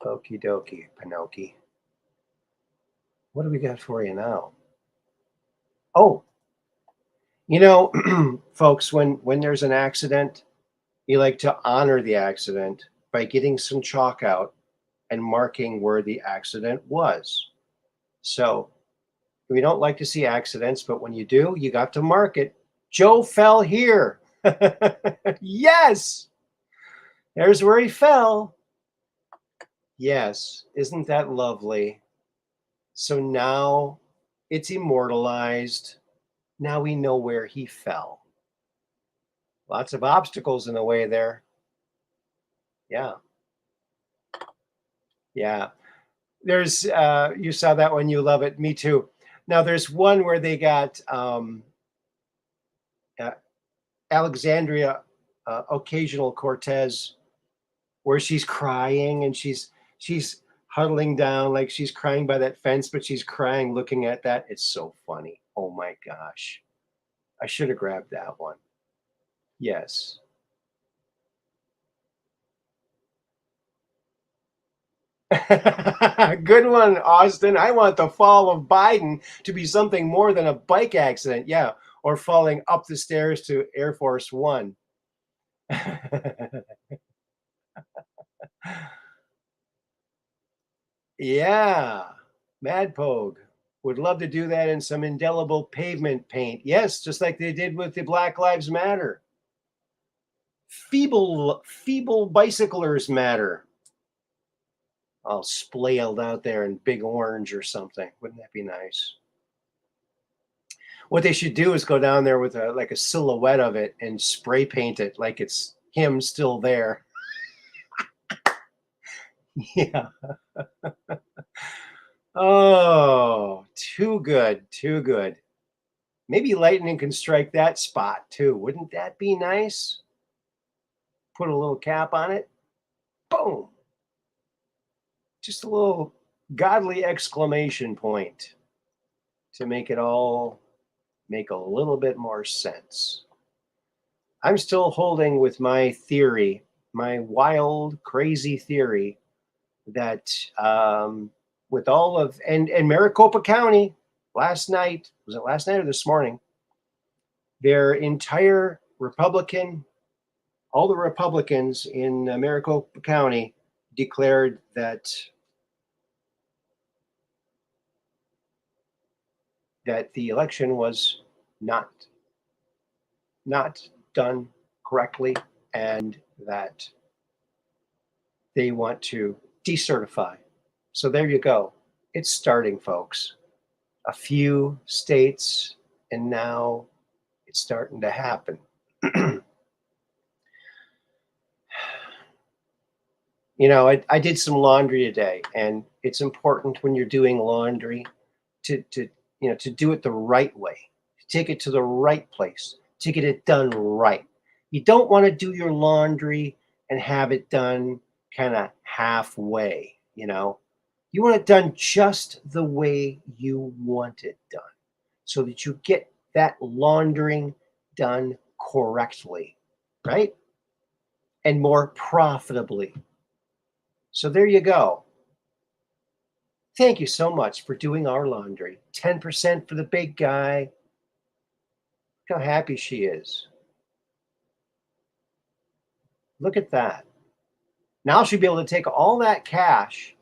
Okie dokie, Pinocchio. What do we got for you now? Oh, folks, when there's an accident, you like to honor the accident by getting some chalk out and marking where the accident was. So we don't like to see accidents, but when you do, you got to mark it. Joe fell here. Yes, there's where he fell. Yes, isn't that lovely? So now it's immortalized. Now we know where he fell. Lots of obstacles in the way there. Yeah. Yeah. There's you saw that one, you love it. Me too. Now there's one where they got Alexandria Ocasio-Cortez, where she's crying and she's huddling down like she's crying by that fence, but she's crying looking at that. It's so funny. Oh my gosh. I should have grabbed that one. Yes. Good one, Austin. I want the fall of Biden to be something more than a bike accident. Yeah. Or falling up the stairs to Air Force One. Yeah. Mad Pogue would love to do that in some indelible pavement paint. Yes, just like they did with the Black Lives Matter. feeble bicyclers matter. All splayed out there in big orange or something. Wouldn't that be nice? What they should do is go down there with like a silhouette of it and spray paint it like it's him still there. Yeah. Oh, too good, too good. Maybe lightning can strike that spot too. Wouldn't that be nice? Put a little cap on it. Boom. Just a little godly exclamation point to make it all make a little bit more sense. I'm still holding with my theory, my wild, crazy theory that with all of, and Maricopa County last night, was it last night or this morning? Their entire Republican, all the Republicans in Maricopa County declared that the election was not done correctly and that they want to decertify. So there you go. It's starting, folks. A few states, and now it's starting to happen. You know, I did some laundry today, and it's important when you're doing laundry to do it the right way, to take it to the right place, to get it done right. You don't want to do your laundry and have it done kind of halfway, you know. You want it done just the way you want it done so that you get that laundering done correctly, right? And more profitably. So there you go. Thank you so much for doing our laundry. 10% for the big guy. Look how happy she is. Look at that. Now she'll be able to take all that cash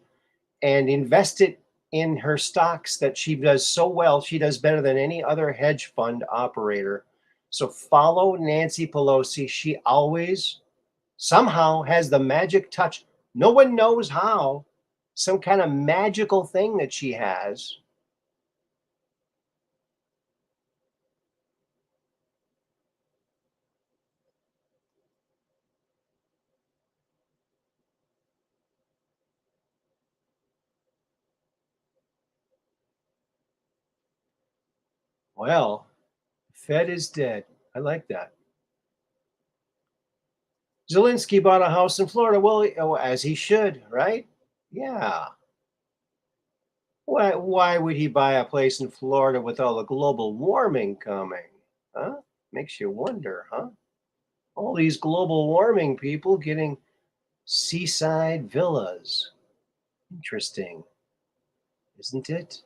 and invest it in her stocks that she does so well. She does better than any other hedge fund operator. So follow Nancy Pelosi. She always somehow has the magic touch. No one knows how. Some kind of magical thing that she has. Well, Fed is dead. I like that. Zelensky bought a house in Florida. Well, as he should, right? Yeah. Why would he buy a place in Florida with all the global warming coming? Huh? Makes you wonder, huh? All these global warming people getting seaside villas. Interesting, isn't it?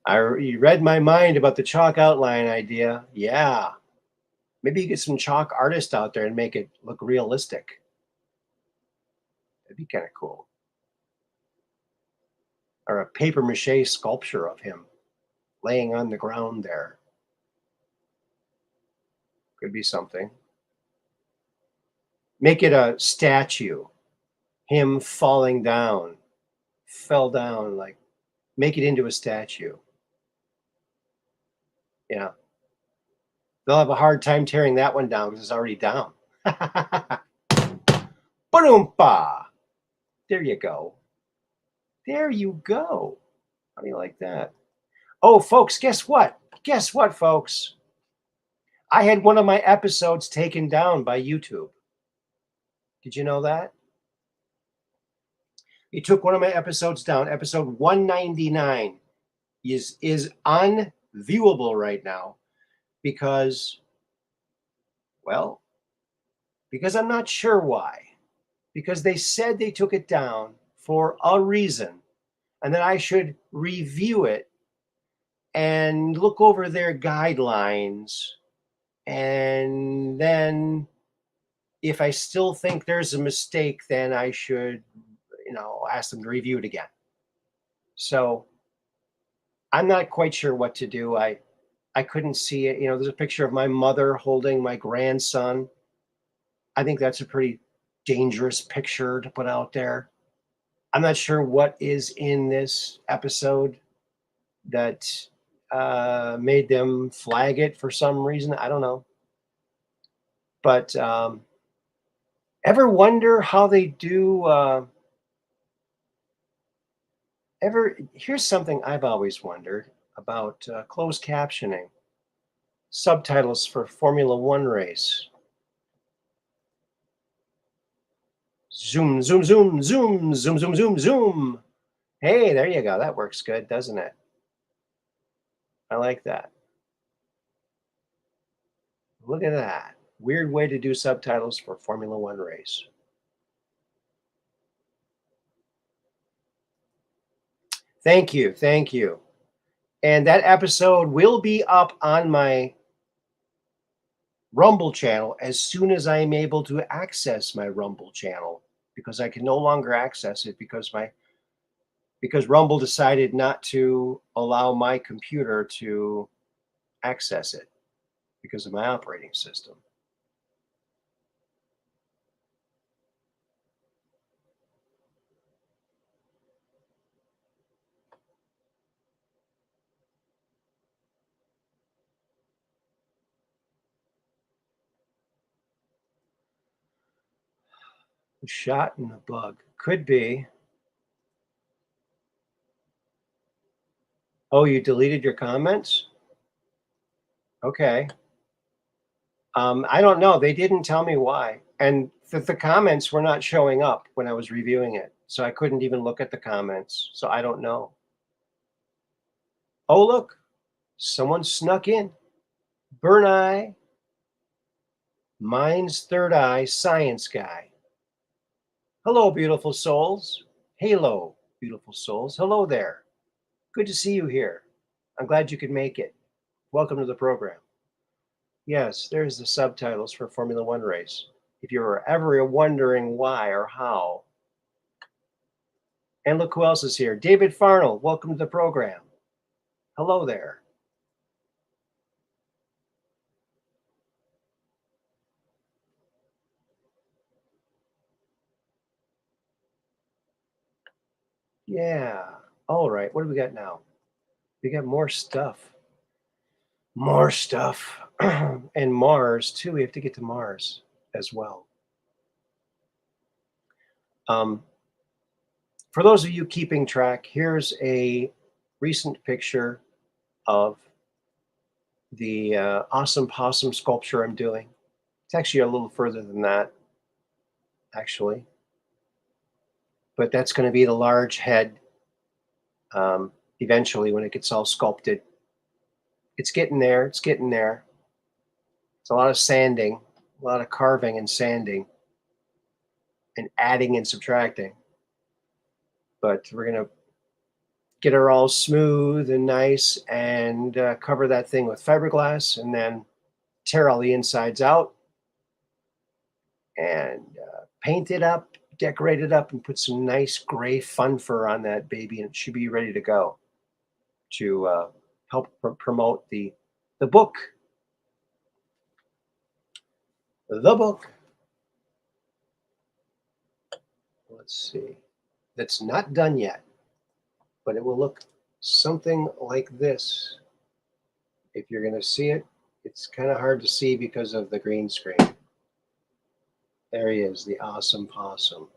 You read my mind about the chalk outline idea. Yeah. Maybe you get some chalk artists out there and make it look realistic. That'd be kind of cool. Or a paper mache sculpture of him laying on the ground there. Could be something. Make it a statue. Him falling down. Fell down, like make it into a statue. Yeah. They'll have a hard time tearing that one down because it's already down. Ba-doom-ba. There you go. There you go. How do you like that? Oh, folks, guess what? Guess what, folks? I had one of my episodes taken down by YouTube. Did you know that? You took one of my episodes down. Episode 199 is unviewable right now because, well, because I'm not sure why. Because they said they took it down for a reason and that I should review it and look over their guidelines. And then if I still think there's a mistake, then I should, ask them to review it again. So I'm not quite sure what to do. I couldn't see it. There's a picture of my mother holding my grandson. I think that's a pretty dangerous picture to put out there. I'm not sure what is in this episode that made them flag it for some reason. I don't know. But ever wonder how they do? Here's something I've always wondered about closed captioning, subtitles for Formula One race. Zoom, zoom, zoom, zoom, zoom, zoom, zoom, zoom. Hey, there you go. That works good, doesn't it? I like that. Look at that. Weird way to do subtitles for Formula One race. Thank you. Thank you. And that episode will be up on my Rumble channel as soon as I am able to access my Rumble channel, because I can no longer access it because Rumble decided not to allow my computer to access it because of my operating system. A shot in a bug. Could be. Oh, you deleted your comments? Okay. I don't know. They didn't tell me why. And the comments were not showing up when I was reviewing it. So I couldn't even look at the comments. So I don't know. Oh, look. Someone snuck in. Burn Eye. Mine's Third Eye Science Guy. Hello, beautiful souls. Halo, beautiful souls. Hello there. Good to see you here. I'm glad you could make it. Welcome to the program. Yes, there's the subtitles for Formula One race. If you're ever wondering why or how. And look who else is here. David Farnell, welcome to the program. Hello there. Yeah. All right. What do we got now? We got more stuff. More stuff. And Mars, too. We have to get to Mars as well. For those of you keeping track, here's a recent picture of the awesome possum sculpture I'm doing. It's actually a little further than that, actually. But that's going to be the large head eventually when it gets all sculpted. It's getting there. It's getting there. It's a lot of sanding, a lot of carving and sanding and adding and subtracting. But we're going to get her all smooth and nice and cover that thing with fiberglass and then tear all the insides out and paint it up, decorate it up, and put some nice gray fun fur on that baby, and it should be ready to go to help promote the book. The book. Let's see. That's not done yet, but it will look something like this. If you're going to see it, it's kind of hard to see because of the green screen. There he is, the awesome possum.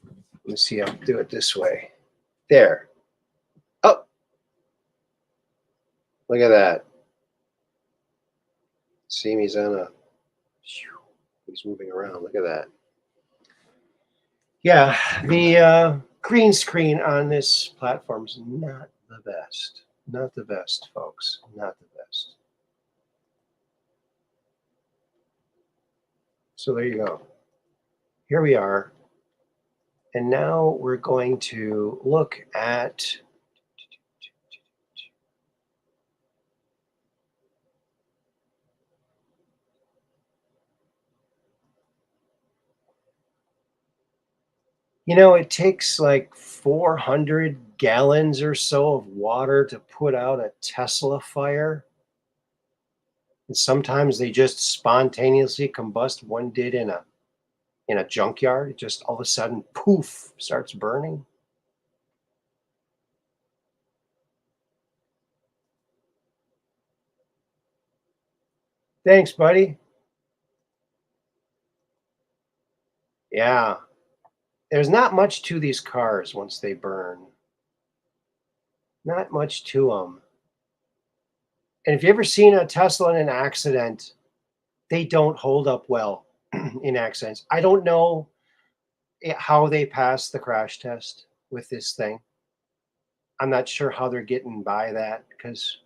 Let me see, I'll do it this way. There. Oh, look at that. See him, he's on a, he's moving around. Look at that. Yeah, the green screen on this platform is not the best. Not the best, folks. Not the best. So there you go. Here we are. And now we're going to look at it takes like 400 gallons or so of water to put out a Tesla fire. And sometimes they just spontaneously combust. One did in a junkyard. It just all of a sudden, poof, starts burning. Thanks, buddy. Yeah. There's not much to these cars once they burn. Not much to them. And if you ever seen a Tesla in an accident, they don't hold up well in accidents. I don't know how they pass the crash test with this thing. I'm not sure how they're getting by that because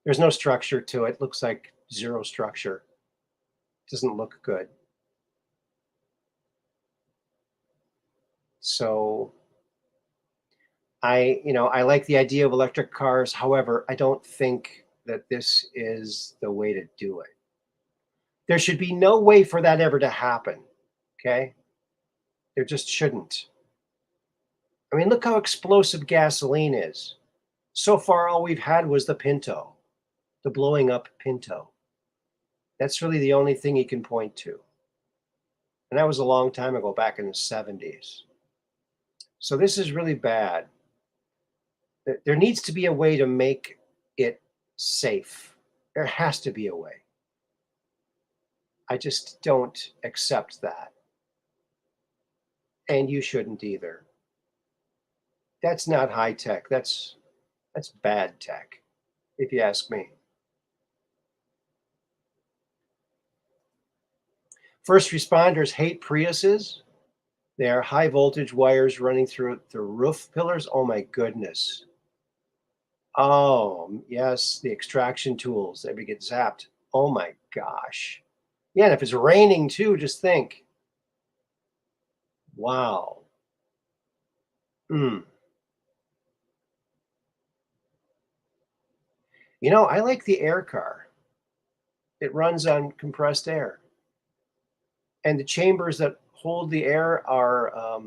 there's no structure to it. Looks like zero structure. Doesn't look good. So I like the idea of electric cars. However, I don't think that this is the way to do it. There should be no way for that ever to happen. Okay? There just shouldn't. I mean, look how explosive gasoline is. So far, all we've had was the Pinto, the blowing up Pinto. That's really the only thing you can point to. And that was a long time ago, back in the 70s. So this is really bad. There needs to be a way to make it safe. There has to be a way. I just don't accept that. And you shouldn't either. That's not high tech. That's bad tech, if you ask me. First responders hate Priuses. They are high voltage wires running through the roof pillars. Oh my goodness. Oh, yes, the extraction tools. They get zapped. Oh my gosh. Yeah, and if it's raining too, just think. Wow. Mm. I like the air car. It runs on compressed air. And the chambers that hold the air are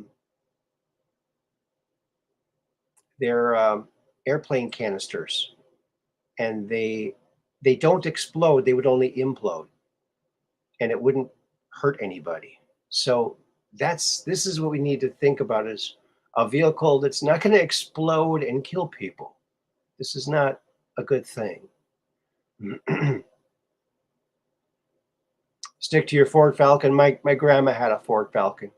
they're airplane canisters. And they don't explode, they would only implode. And it wouldn't hurt anybody. So this is what we need to think about is a vehicle that's not going to explode and kill people. This is not a good thing. Stick to your Ford Falcon. My grandma had a Ford Falcon.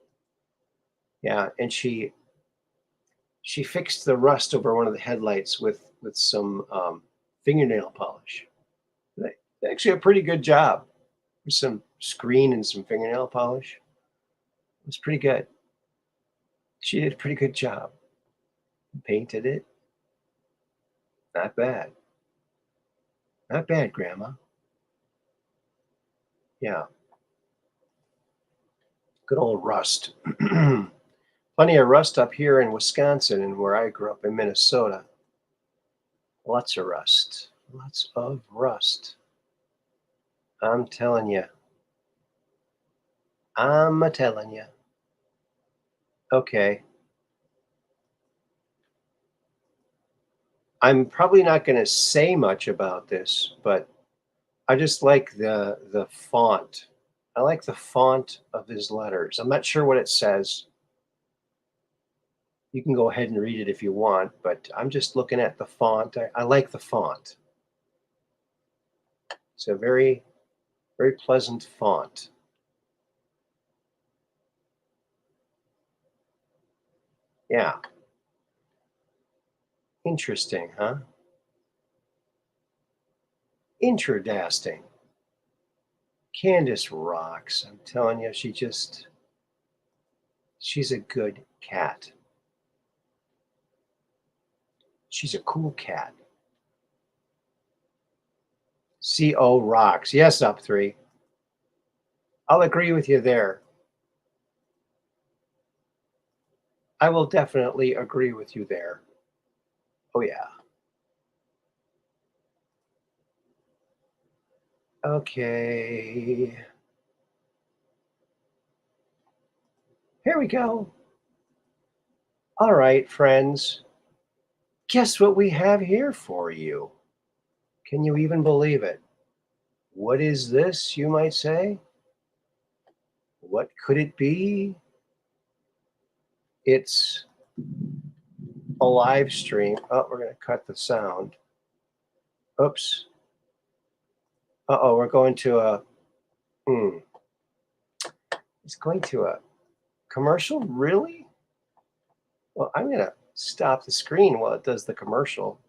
Yeah, and she fixed the rust over one of the headlights with some fingernail polish. Actually, a pretty good job. With some screen and some fingernail polish. It was pretty good. She did a pretty good job. Painted it. Not bad. Not bad, Grandma. Yeah. Good old rust. Plenty of rust up here in Wisconsin and where I grew up in Minnesota. Lots of rust. Lots of rust. I'm telling you. I'm a telling you. Okay. I'm probably not going to say much about this, but I just like the font. I like the font of his letters. I'm not sure what it says. You can go ahead and read it if you want, but I'm just looking at the font. I like the font. It's a very, very pleasant font. Yeah. Interesting, huh? Intradasting. Candace rocks. I'm telling you, she's a good cat. She's a cool cat. CO rocks. Yes, up 3. I'll agree with you there. I will definitely agree with you there. Oh, yeah. Okay. Here we go. All right, friends. Guess what we have here for you? Can you even believe it? What is this, you might say? What could it be? It's a live stream. Oh, we're going to cut the sound. Oops. Uh-oh, we're going to a... It's going to a commercial? Really? Well, I'm going to stop the screen while it does the commercial.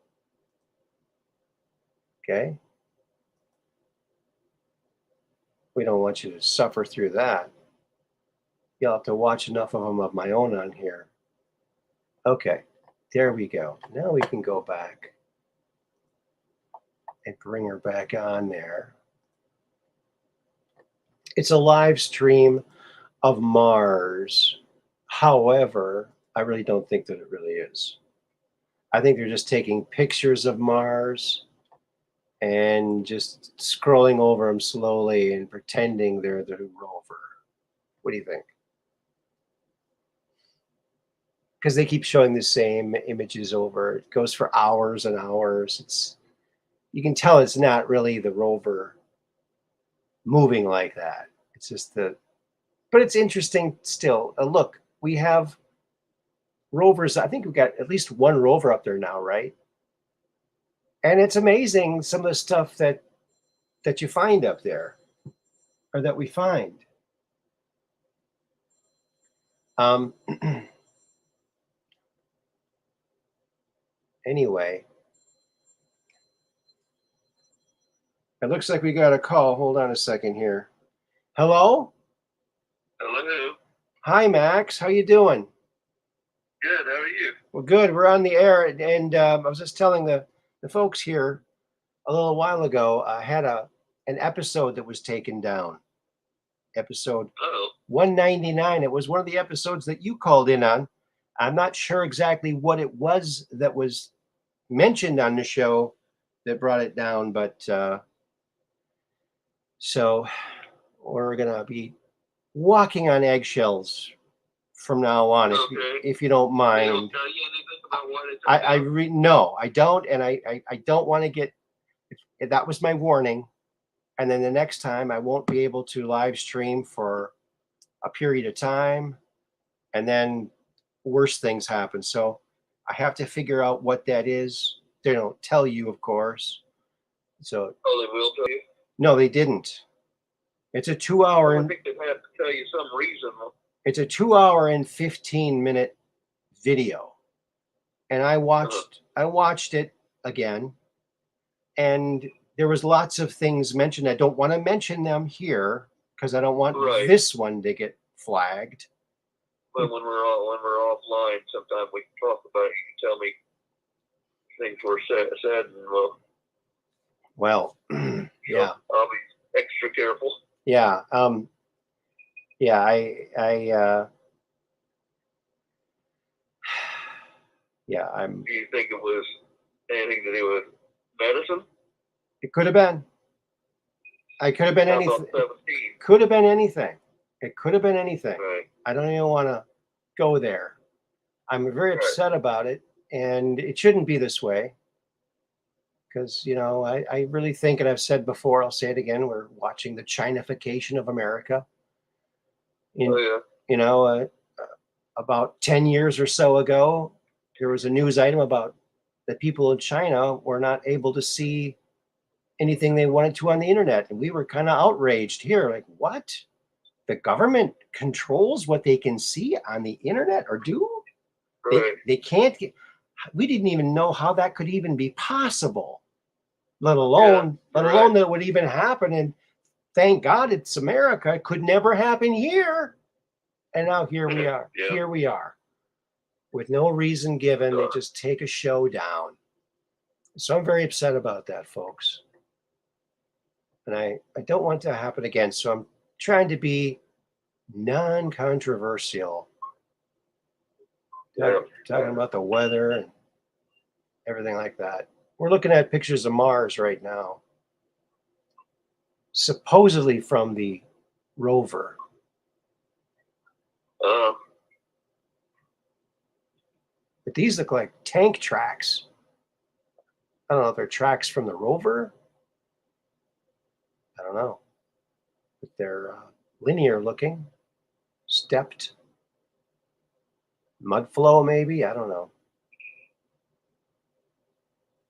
Okay. We don't want you to suffer through that. You'll have to watch enough of them of my own on here. Okay, there we go. Now we can go back and bring her back on there. It's a live stream of Mars. However, I really don't think that it really is. I think they're just taking pictures of Mars and just scrolling over them slowly and pretending they're the rover. What do you think? Because they keep showing the same images over. It goes for hours and hours. You can tell it's not really the rover moving like that. It's just but it's interesting still. Look, we have rovers. I think we've got at least one rover up there now, right? And it's amazing some of the stuff that you find up there, or that we find. Anyway, it looks like we got a call. Hold on a second here. Hello? Hello. Hi, Max. How you doing? Good. How are you? Well, good. We're on the air, and I was just telling the folks here a little while ago. I had an episode that was taken down. Episode 199. It was one of the episodes that you called in on. I'm not sure exactly what it was that was mentioned on the show that brought it down, but so we're gonna be walking on eggshells from now on, if you don't mind. They don't tell you anything about what it's about? No, I don't, and I don't want to get. That was my warning, and then the next time I won't be able to live stream for a period of time, and then worse things happen. So I have to figure out what that is. They don't tell you, of course. So Oh, they will tell you? No, they didn't. It's a 2 hour. I think they have to tell you some reason. It's a 2 hour and 15-minute video, and I watched it again, and there was lots of things mentioned. I don't want to mention them here because I don't want this one to get flagged. But when we're offline, sometime we can talk about it. You can tell me things were said, and well, yeah, I'll be extra careful. Yeah. Yeah. Yeah. Do you think it was anything to do with medicine? It could have been. I could have been anything. Could have been anything. It could have been anything. Right. I don't even want to go there. I'm very upset about it, and it shouldn't be this way. Because, I really think, and I've said before, I'll say it again, we're watching the Chinification of America. About 10 years or so ago, there was a news item about the people in China were not able to see anything they wanted to on the internet. And we were kind of outraged here. Like, what? The government controls what they can see on the internet or do? Right. They can't get, we didn't even know how that could even be possible, let alone that it would even happen. And thank God it's America. It could never happen here. And now here we are. Here we are. With no reason given, they just take a show down. So I'm very upset about that, folks. And I don't want it to happen again. So I'm trying to be non-controversial. Talking about the weather and everything like that. We're looking at pictures of Mars right now. Supposedly from the rover. But these look like tank tracks. I don't know if they're tracks from the rover I don't know. But they're linear looking, stepped, mud flow maybe. I don't know.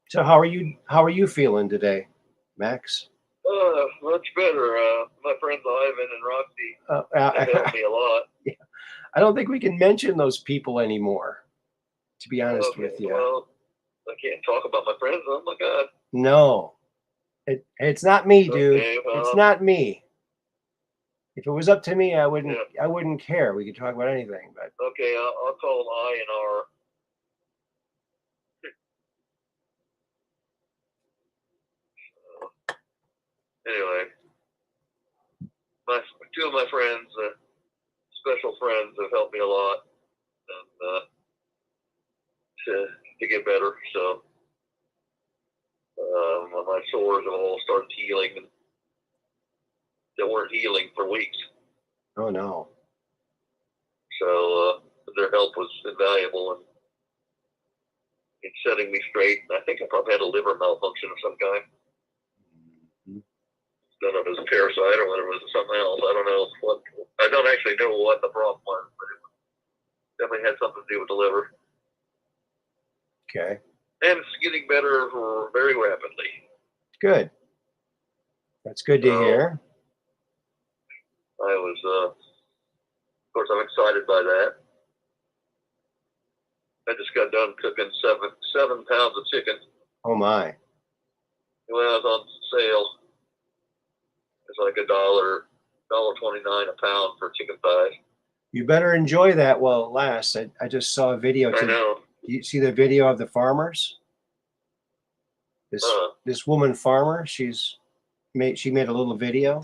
So how are you feeling today, Max? Much better. My friends Ivan and Roxy have helped me a lot. Yeah. I don't think we can mention those people anymore, to be honest Okay, with you. well, I can't talk about my friends. Oh my God. No, it's not me, dude. Okay, well, It's not me. If it was up to me, I wouldn't. Yeah. I wouldn't care. We could talk about anything, but Okay, I'll call them I and R. Anyway, two of my friends, special friends, have helped me a lot and, to get better. So my sores have all started healing, and they weren't healing for weeks. oh no. So their help was invaluable in setting me straight. I think I probably had a liver malfunction of some kind. Mhm. I don't know if it was a parasite or whether it was something else. I don't know what. I don't actually know what the problem was, but it definitely had something to do with the liver. Okay, And it's getting better very rapidly. good. That's good to hear. I was, of course, I'm excited by that. I just got done cooking seven pounds of chicken. Oh my. When I was on sale, it's like $1.29 a pound for chicken thighs. You better enjoy that while it lasts. I just saw a video. I know. You see the video of the farmers? This woman farmer, she made a little video,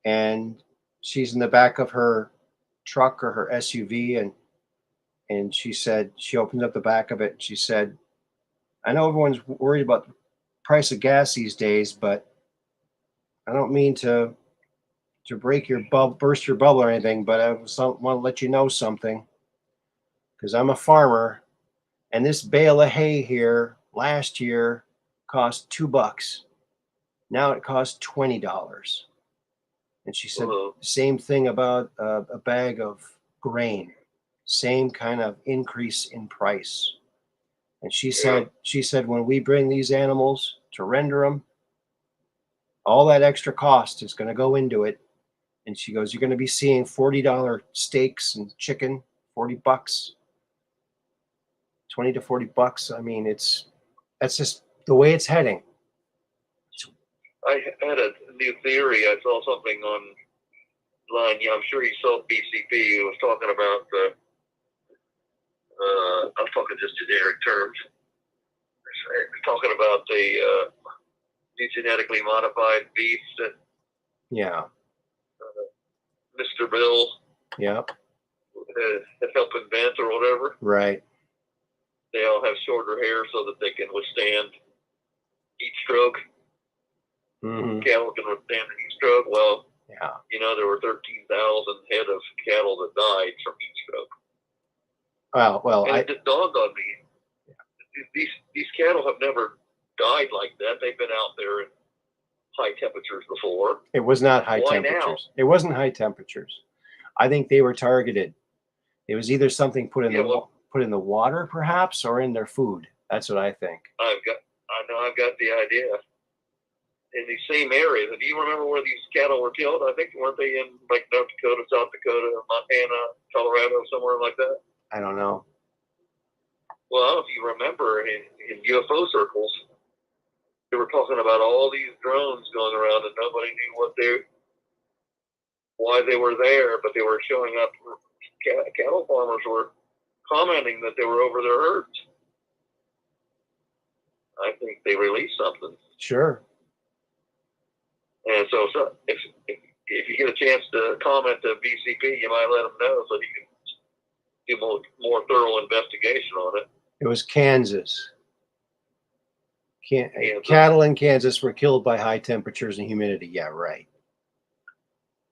and she's in the back of her truck or her SUV, and she said, she opened up the back of it and she said, I know everyone's worried about the price of gas these days, but I don't mean to burst your bubble or anything, but I want to let you know something, because I'm a farmer, and this bale of hay here last year cost $2. Now it costs $20. And she said the same thing about a bag of grain, same kind of increase in price. And she said when we bring these animals to render them, all that extra cost is going to go into it. And she goes, you're going to be seeing $40 steaks and chicken, $40, $20 to $40. I mean, that's just the way it's heading. I had a new theory. I saw something online. Yeah, I'm sure you saw BCP. It was talking about I'm talking just generic terms. It's talking about the new genetically modified beef that Mr. Bill had helped invent or whatever. Right. They all have shorter hair so that they can withstand heat stroke. Mm-hmm. Cattle can withstand the heat stroke. Well, there were 13,000 head of cattle that died from heat stroke. Well, and it just dawned on me. These cattle have never died like that. They've been out there in high temperatures before. It was not high Why temperatures. now? It wasn't high temperatures. I think they were targeted. It was either something put in the water, perhaps, or in their food. That's what I think. I know I've got the idea. In these same areas, and do you remember where these cattle were killed? I think, weren't they in like North Dakota, South Dakota, Montana, Colorado, somewhere like that? I don't know. Well, if you remember, in UFO circles, they were talking about all these drones going around, and nobody knew why they were there, but they were showing up. Cattle farmers were commenting that they were over their herds. I think they released something. Sure. And so if you get a chance to comment to BCP, you might let them know so you can do more thorough investigation on it. It was Kansas. Cattle in Kansas were killed by high temperatures and humidity. Yeah, right.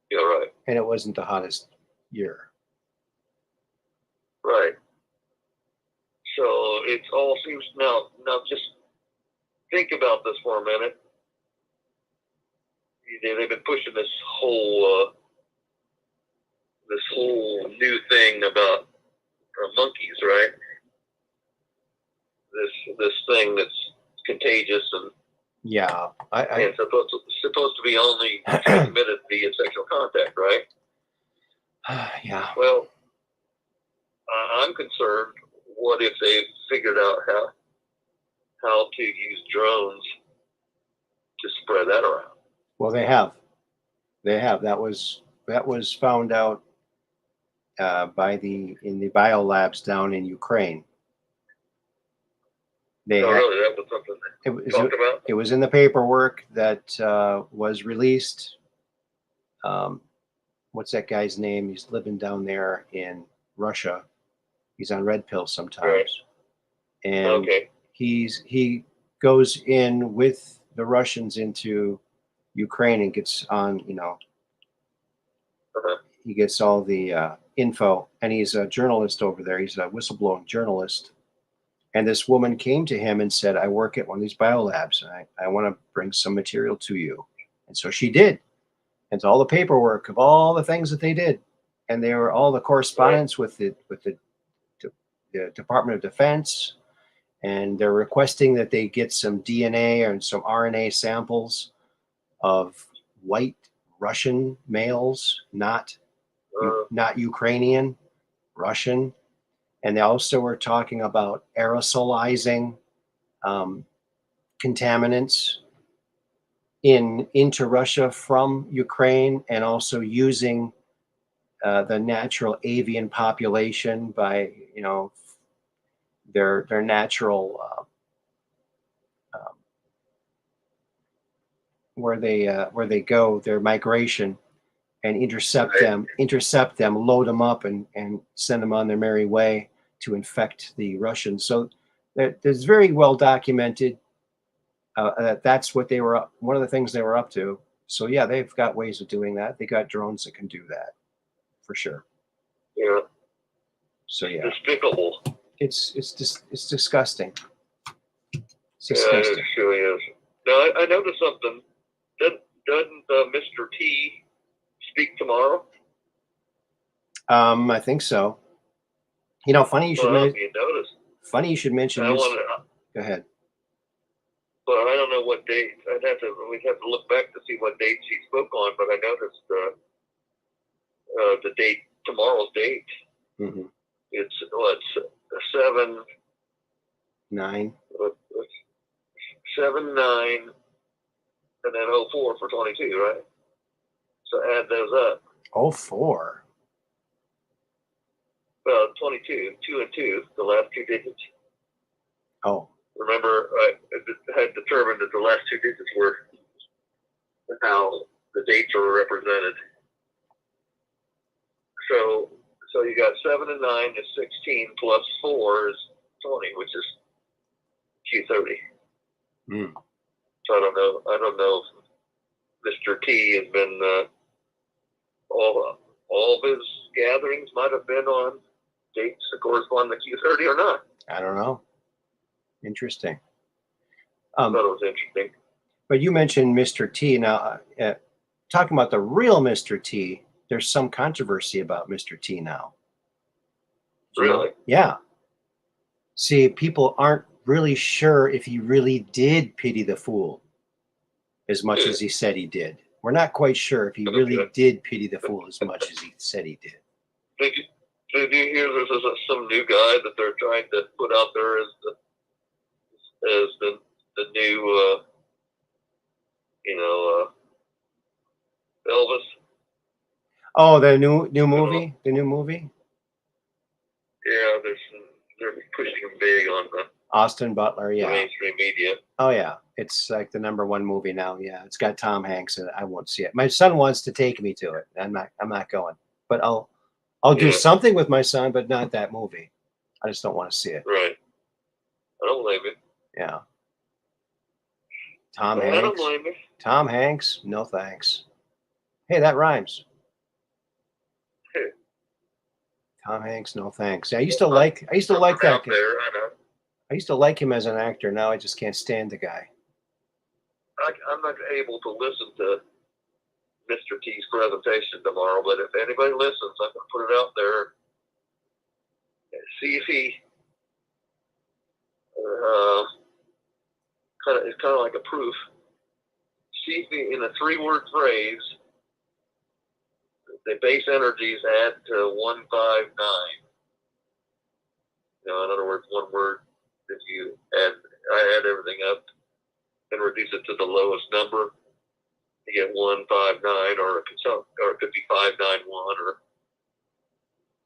Yeah, right. And it wasn't the hottest year. Right. So it all seems now just think about this for a minute. they've been pushing this whole new thing about monkeys, right? This thing that's contagious and and supposed to be only transmitted via sexual contact, right? Yeah. Well, I'm concerned. What if they figured out how to use drones to spread that around? Well, they have. That was found out in the biolabs down in Ukraine. Really, that was something they talked about? It was in the paperwork that was released. What's that guy's name? He's living down there in Russia. He's on red pill sometimes. Right. And he goes in with the Russians into Ukraine and gets on, he gets all the info, and he's a journalist over there. He's a whistleblowing journalist. And this woman came to him and said, I work at one of these biolabs, and I want to bring some material to you. And so she did. And all the paperwork of all the things that they did. And they were all the correspondence with the Department of Defense. And they're requesting that they get some DNA and some RNA samples of white Russian males, not Ukrainian, Russian. And they also were talking about aerosolizing contaminants into Russia from Ukraine, and also using the natural avian population by their natural where they go, their migration, and intercept them, load them up, and send them on their merry way to infect the Russians. So there's very well documented that that's what they were one of the things they were up to. So yeah, they've got ways of doing that. They got drones that can do that for sure. Yeah. So yeah, despicable. It's disgusting. It's disgusting. Yeah, it surely is. Now I noticed something. Doesn't Mr. T speak tomorrow? I think so. Funny you should funny you should mention. Go ahead. But I don't know what date. We'd have to look back to see what date she spoke on. But I noticed the date, tomorrow's date. Mm-hmm. It's 7/9. 7/9, and then 04 for 22, right? So add those up. 04. Well, 22, 2 and 2, the last two digits. Oh. Remember, I had determined that the last two digits were how the dates are represented. So you got 7 and 9 is 16 plus 4 is 20, which is Q30. Mm. So I don't know if Mr. T has been all of his gatherings might have been on dates that correspond to Q30 or not. I don't know. Interesting. I thought it was interesting. But you mentioned Mr. T. Now, talking about the real Mr. T, there's some controversy about Mr. T now. Really? Yeah. See, people aren't really sure if he really did pity the fool as much as he said he did. We're not quite sure if he really did pity the fool as much as he said he did. Did you hear there's some new guy that they're trying to put out there as the new Elvis? Oh, the new movie? The new movie? Yeah, they're pushing him big on the Austin Butler, yeah. mainstream media. Oh yeah, it's like the #1 movie now. Yeah, it's got Tom Hanks in it. I won't see it. My son wants to take me to it. I'm not going. But I'll do something with my son, but not that movie. I just don't want to see it. Right. I don't blame it. Yeah. Tom I don't blame it. Tom Hanks, no thanks. Hey, that rhymes. Hey. Tom Hanks, no thanks. I used to like that guy. I used to like him as an actor. Now I just can't stand the guy. I'm not able to listen to Mr. T's presentation tomorrow, but if anybody listens, I'm going to put it out there. See if he it's kind of like a proof. See if he, in a 3-word phrase, the base energies add to 159. In other words, one word. If you I add everything up and reduce it to the lowest number, you get 159, or it could be 591,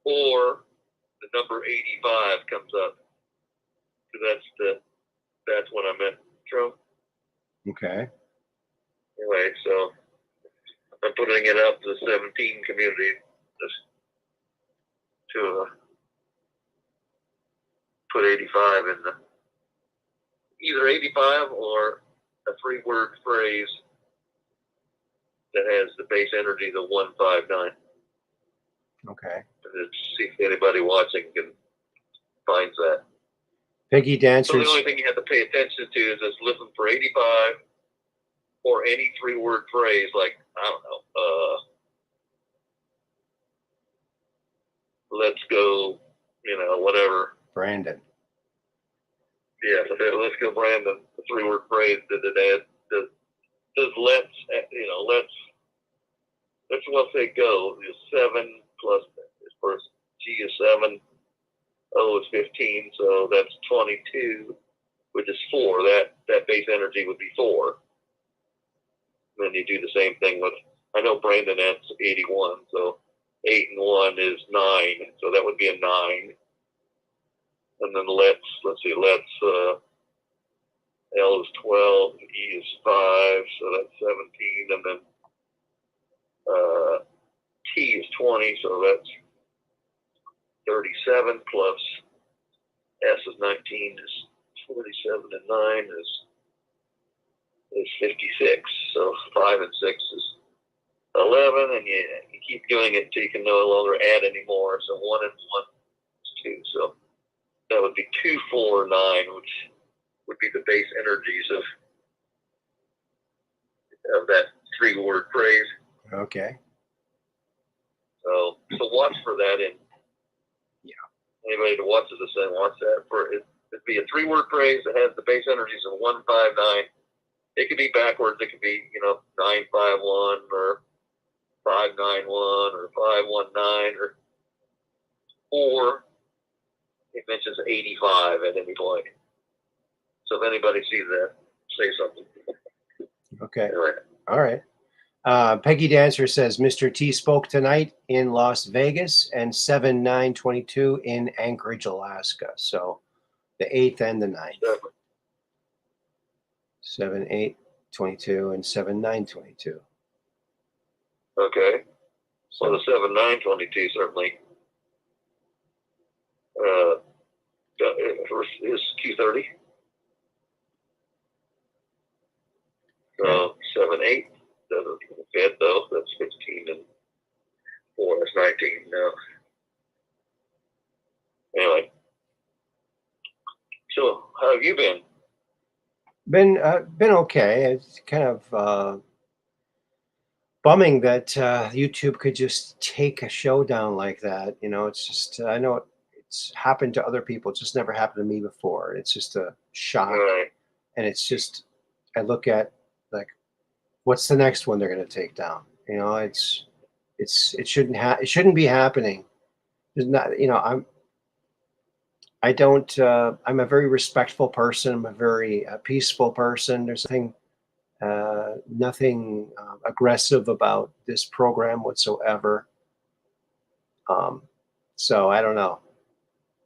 or the number 85 comes up. That's what I meant, Trump. Okay. Anyway, so I'm putting it out to the 17 community to put 85 in either 85 or a 3-word phrase that has the base energy of 159. Okay. Let's see if anybody watching finds that. Peggy So Dancers. the only thing you have to pay attention to is just listen for 85 or any 3-word phrase like, I don't know, let's go, whatever. Brandon. Yeah, let's go, Brandon. The 3-word phrase that it adds. Does let's say go. Is 7 plus this person. G is 7. O is 15. So that's 22, which is 4. That base energy would be 4. Then you do the same thing with. I know Brandon adds 81. So 8 and 1 is 9. So that would be a 9. And then let's see. L is 12, E is 5, so that's 17, and then T is 20, so that's 37 plus S is 19 is 47, and 9 is 56. So 5 and 6 is 11, and you keep doing it until you can no longer add anymore. So 1 and 1 is 2. So that would be 2, 4, 9, which would be the base energies of that 3-word phrase. Okay. So watch for that. And anybody that watches this and watch that for it'd be a 3-word phrase that has the base energies of 159. It could be backwards. It could be 951 or 591 or 519 or it mentions 85 at any point. So if anybody sees that, say something. Okay. Anyway. All right. Peggy Dancer says Mr. T spoke tonight in Las Vegas and 7/9/22 in Anchorage, Alaska. So the 8th and the 9th. 7/8/22 and 7/9/22. Okay. So the 7/9/22 certainly is Q30. So 7/8 doesn't fit though. That's 15 and 4. That's 19. No. Anyway. So how have you been? Been okay. It's kind of bumming that YouTube could just take a show down like that. It's just I know it's happened to other people. It just never happened to me before. It's just a shock, Right. and it's just I look at like, what's the next one they're going to take down? It shouldn't be happening. There's not. I'm a very respectful person. I'm a very peaceful person. There's nothing aggressive about this program whatsoever. So I don't know.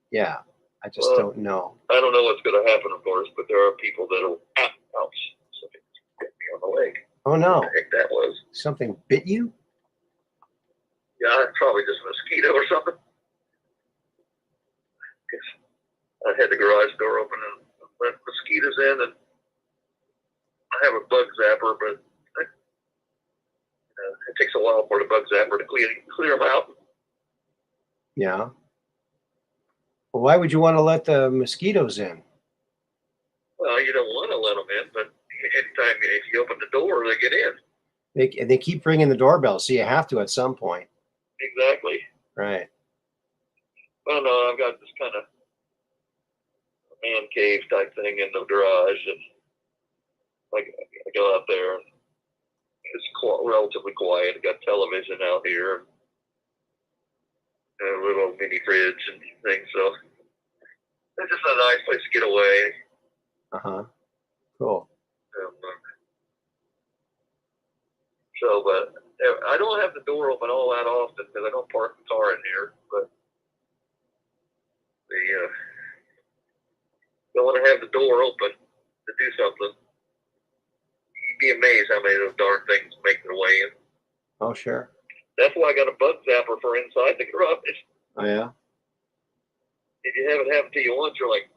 Yeah, I just don't know. I don't know what's going to happen, of course, but there are people that will. Ouch! Something bit me on the leg. Oh no! What the heck that was? Something bit you? Yeah, probably just a mosquito or something. I had the garage door open and let mosquitoes in, and I have a bug zapper, but it takes a while for the bug zapper to clear them out. Yeah. Well, why would you want to let the mosquitoes in? Well, you don't want to let them in, but anytime if you open the door, they get in. They keep ringing the doorbell, so you have to at some point. Exactly. Right. Well, no, I've got this kind of man cave type thing in the garage, and I go out there, and it's relatively quiet. I got television out here, and a little mini fridge and things. So it's just a nice place to get away. Cool. But I don't have the door open all that often because I don't park the car in here. But don't want to have the door open to do something. You'd be amazed how many of those darn things make their way in. Oh, sure. That's why I got a bug zapper for inside the garage. Oh, yeah? If you have it happen to you once, you're like,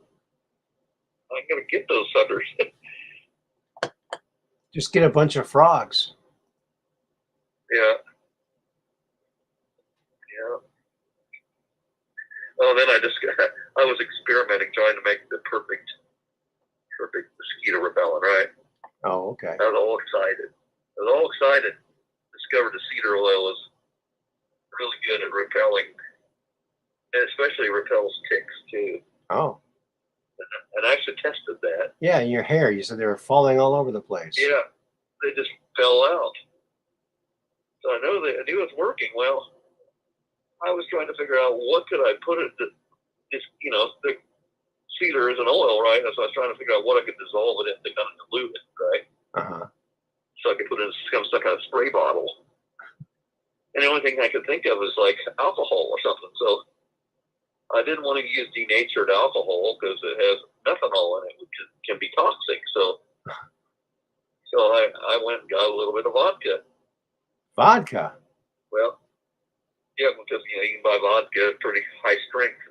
I'm going to get those suckers. Just get a bunch of frogs. Yeah. Well, then I was experimenting, trying to make the perfect mosquito repellent, right? Oh, okay. I was all excited. Discovered the cedar oil was really good at repelling, and especially repels ticks too. Oh. And I actually tested that. Yeah, in your hair. You said they were falling all over the place. Yeah, they just fell out. So I knew it was working. Well, I was trying to figure out what could I put it. The cedar is an oil, right? So I was trying to figure out what I could dissolve it in to kind of dilute it, right? So I could put it in some kind of spray bottle. And the only thing I could think of was like alcohol or something. So I didn't want to use denatured alcohol because it has methanol in it, which can be toxic. So I went and got a little bit of vodka. Vodka? Well, yeah, because you can buy vodka pretty high strength,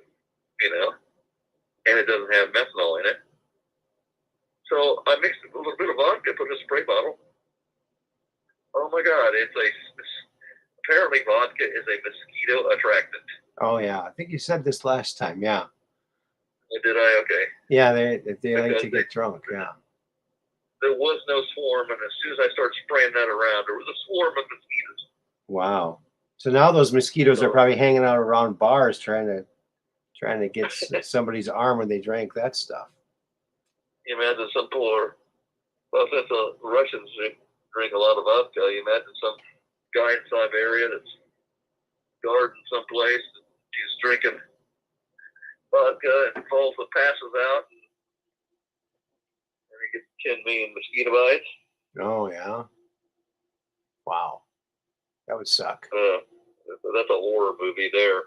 and it doesn't have methanol in it. So I mixed a little bit of vodka, put in a spray bottle. Oh my God! Apparently vodka is a mosquito attractant. Oh yeah, I think you said this last time. Yeah. Did I? Okay. Yeah, they like to get drunk. Yeah. There was no swarm, and as soon as I started spraying that around, there was a swarm of mosquitoes. Wow. So now those mosquitoes are probably hanging out around bars trying to get somebody's arm when they drank that stuff. You imagine some since the Russians drink a lot of vodka, you imagine some guy in some area that's guarding someplace, he's drinking vodka and passes out, and he gets 10 million mosquito bites. Oh yeah. Wow. That would suck. That's a horror movie there.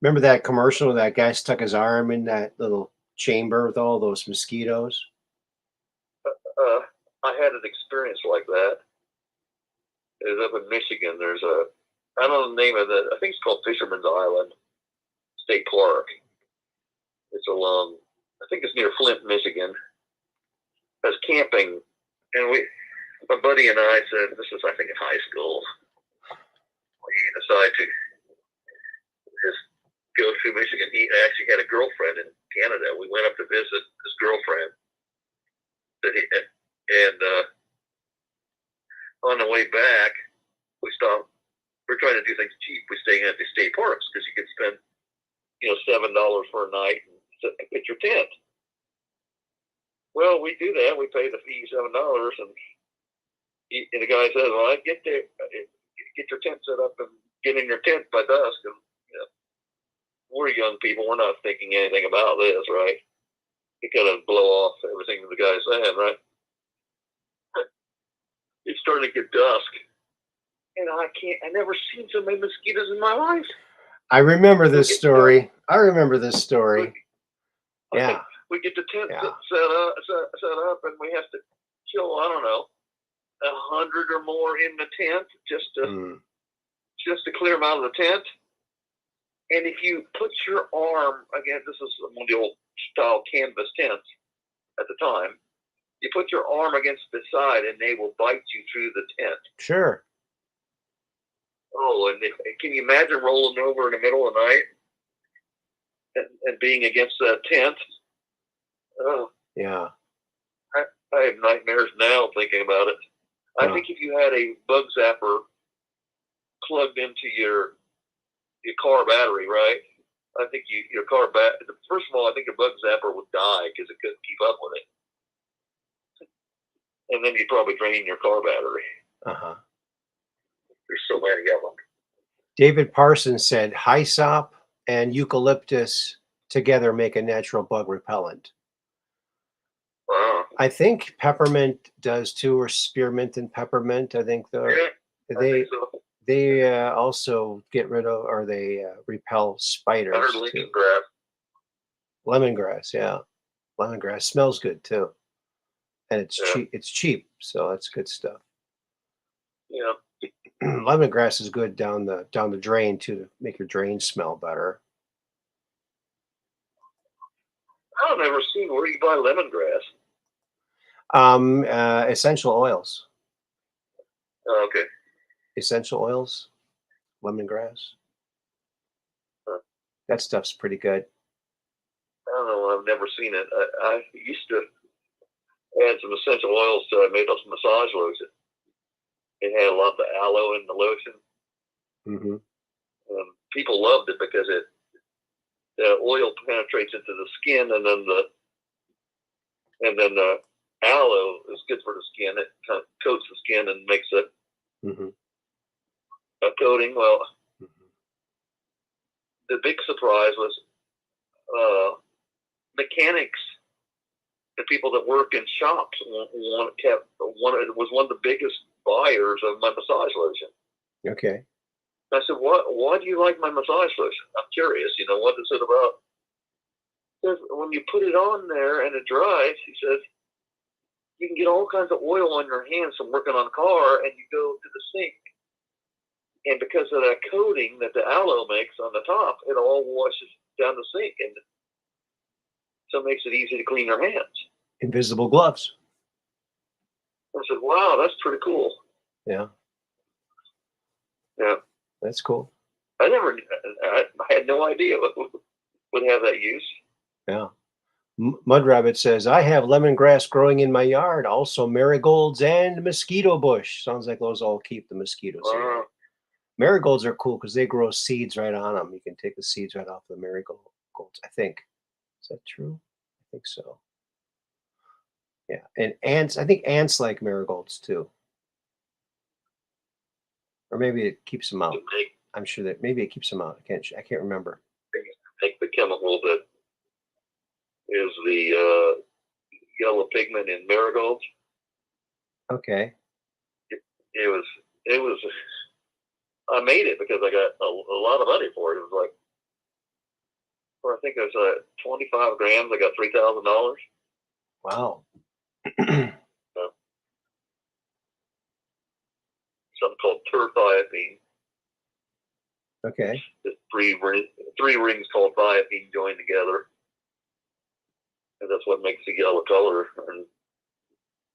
Remember that commercial where that guy stuck his arm in that little chamber with all those mosquitoes? I had an experience like that. It was up in Michigan. There's I don't know the name of I think it's called Fisherman's Island State Park. It's I think it's near Flint, Michigan. I was camping, and my buddy and I said, this is, I think, in high school. We decided to just go through Michigan. He actually had a girlfriend in Canada. We went up to visit his girlfriend. And on the way back, we stopped. We're trying to do things cheap. We stayed at the state parks because you could spend, $7 for a night and pitch your tent. Well, we do that. We pay the fee $7, and the guy says, "Well, I get there, get your tent set up and get in your tent by dusk." And we're young people. We're not thinking anything about this, right? You gotta blow off everything the guy's saying, right? It's starting to get dusk, and I never seen so many mosquitoes in my life. I remember this story. Yeah. We get the tent set up, and we have to kill, I don't know, 100 or more in the tent just to clear them out of the tent. And if you put your arm, again, this is one of the old style canvas tents at the time, you put your arm against the side and they will bite you through the tent. Sure. Oh, and can you imagine rolling over in the middle of the night and being against that tent? Oh. Yeah. I have nightmares now thinking about it. I think if you had a bug zapper plugged into your car battery, right? I think your car first of all, I think a bug zapper would die because it couldn't keep up with it, and then you'd probably drain your car battery. There's so many of them. David Parsons said hyssop and eucalyptus together make a natural bug repellent. Wow. I think peppermint does too, or spearmint and peppermint. I think I think so. they also get rid of, or they repel spiders. I heard lemongrass. Lemongrass, yeah. Lemongrass smells good too, and it's cheap. It's cheap, so that's good stuff. Yeah. Lemongrass is good down the drain too, to make your drain smell better. I've never seen where you buy lemongrass. Essential oils. Oh, okay. Essential oils, lemongrass. That stuff's pretty good. I don't know. I've never seen it. I used to add some essential oils to I made up some massage lotion. It had a lot of aloe in the lotion. Mm-hmm. People loved it because the oil penetrates into the skin, and then the aloe is good for the skin. It kind of coats the skin and makes it a coating. Well, the big surprise was mechanics, the people that work in shops, was one of the biggest buyers of my massage lotion. Okay. I said, why do you like my massage lotion? I'm curious, what is it about? He says, when you put it on there and it dries, he says, you can get all kinds of oil on your hands from working on a car, and you go to the sink. And because of that coating that the aloe makes on the top, it all washes down the sink, and so it makes it easy to clean your hands. Invisible gloves. I said, wow, that's pretty cool. Yeah. Yeah. That's cool. I had no idea what would have that use. Yeah. Mud Rabbit says, I have lemongrass growing in my yard, also marigolds and mosquito bush. Sounds like those all keep the mosquitoes away. Marigolds are cool because they grow seeds right on them. You can take the seeds right off the marigolds, I think. Is that true? I think so. Yeah. And ants, I think ants like marigolds too. Or maybe it keeps them out. I'm sure that maybe it keeps them out. I can't remember. Take the chemical that is the yellow pigment in marigolds. Okay. It was. I made it because I got a lot of money for it. It was I think it was 25 grams. I got $3,000. Wow. Something called terthiopine. Okay. It's three rings called thiopine joined together, and that's what makes the yellow color. And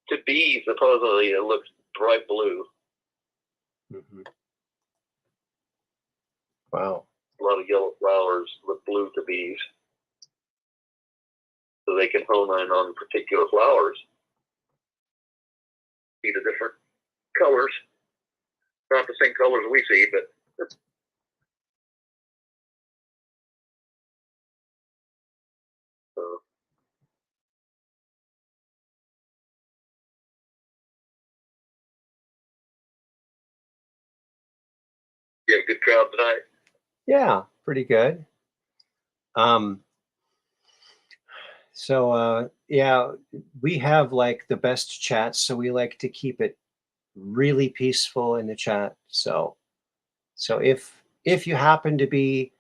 to bees, supposedly it looks bright blue. Mm-hmm. Wow. A lot of yellow flowers look blue to bees, so they can hone in on particular flowers. See the different colors. Not the same colors we see, but you have a good crowd tonight. Yeah, pretty good. So yeah, we have like the best chats, so we like to keep it really peaceful in the chat. So if you happen to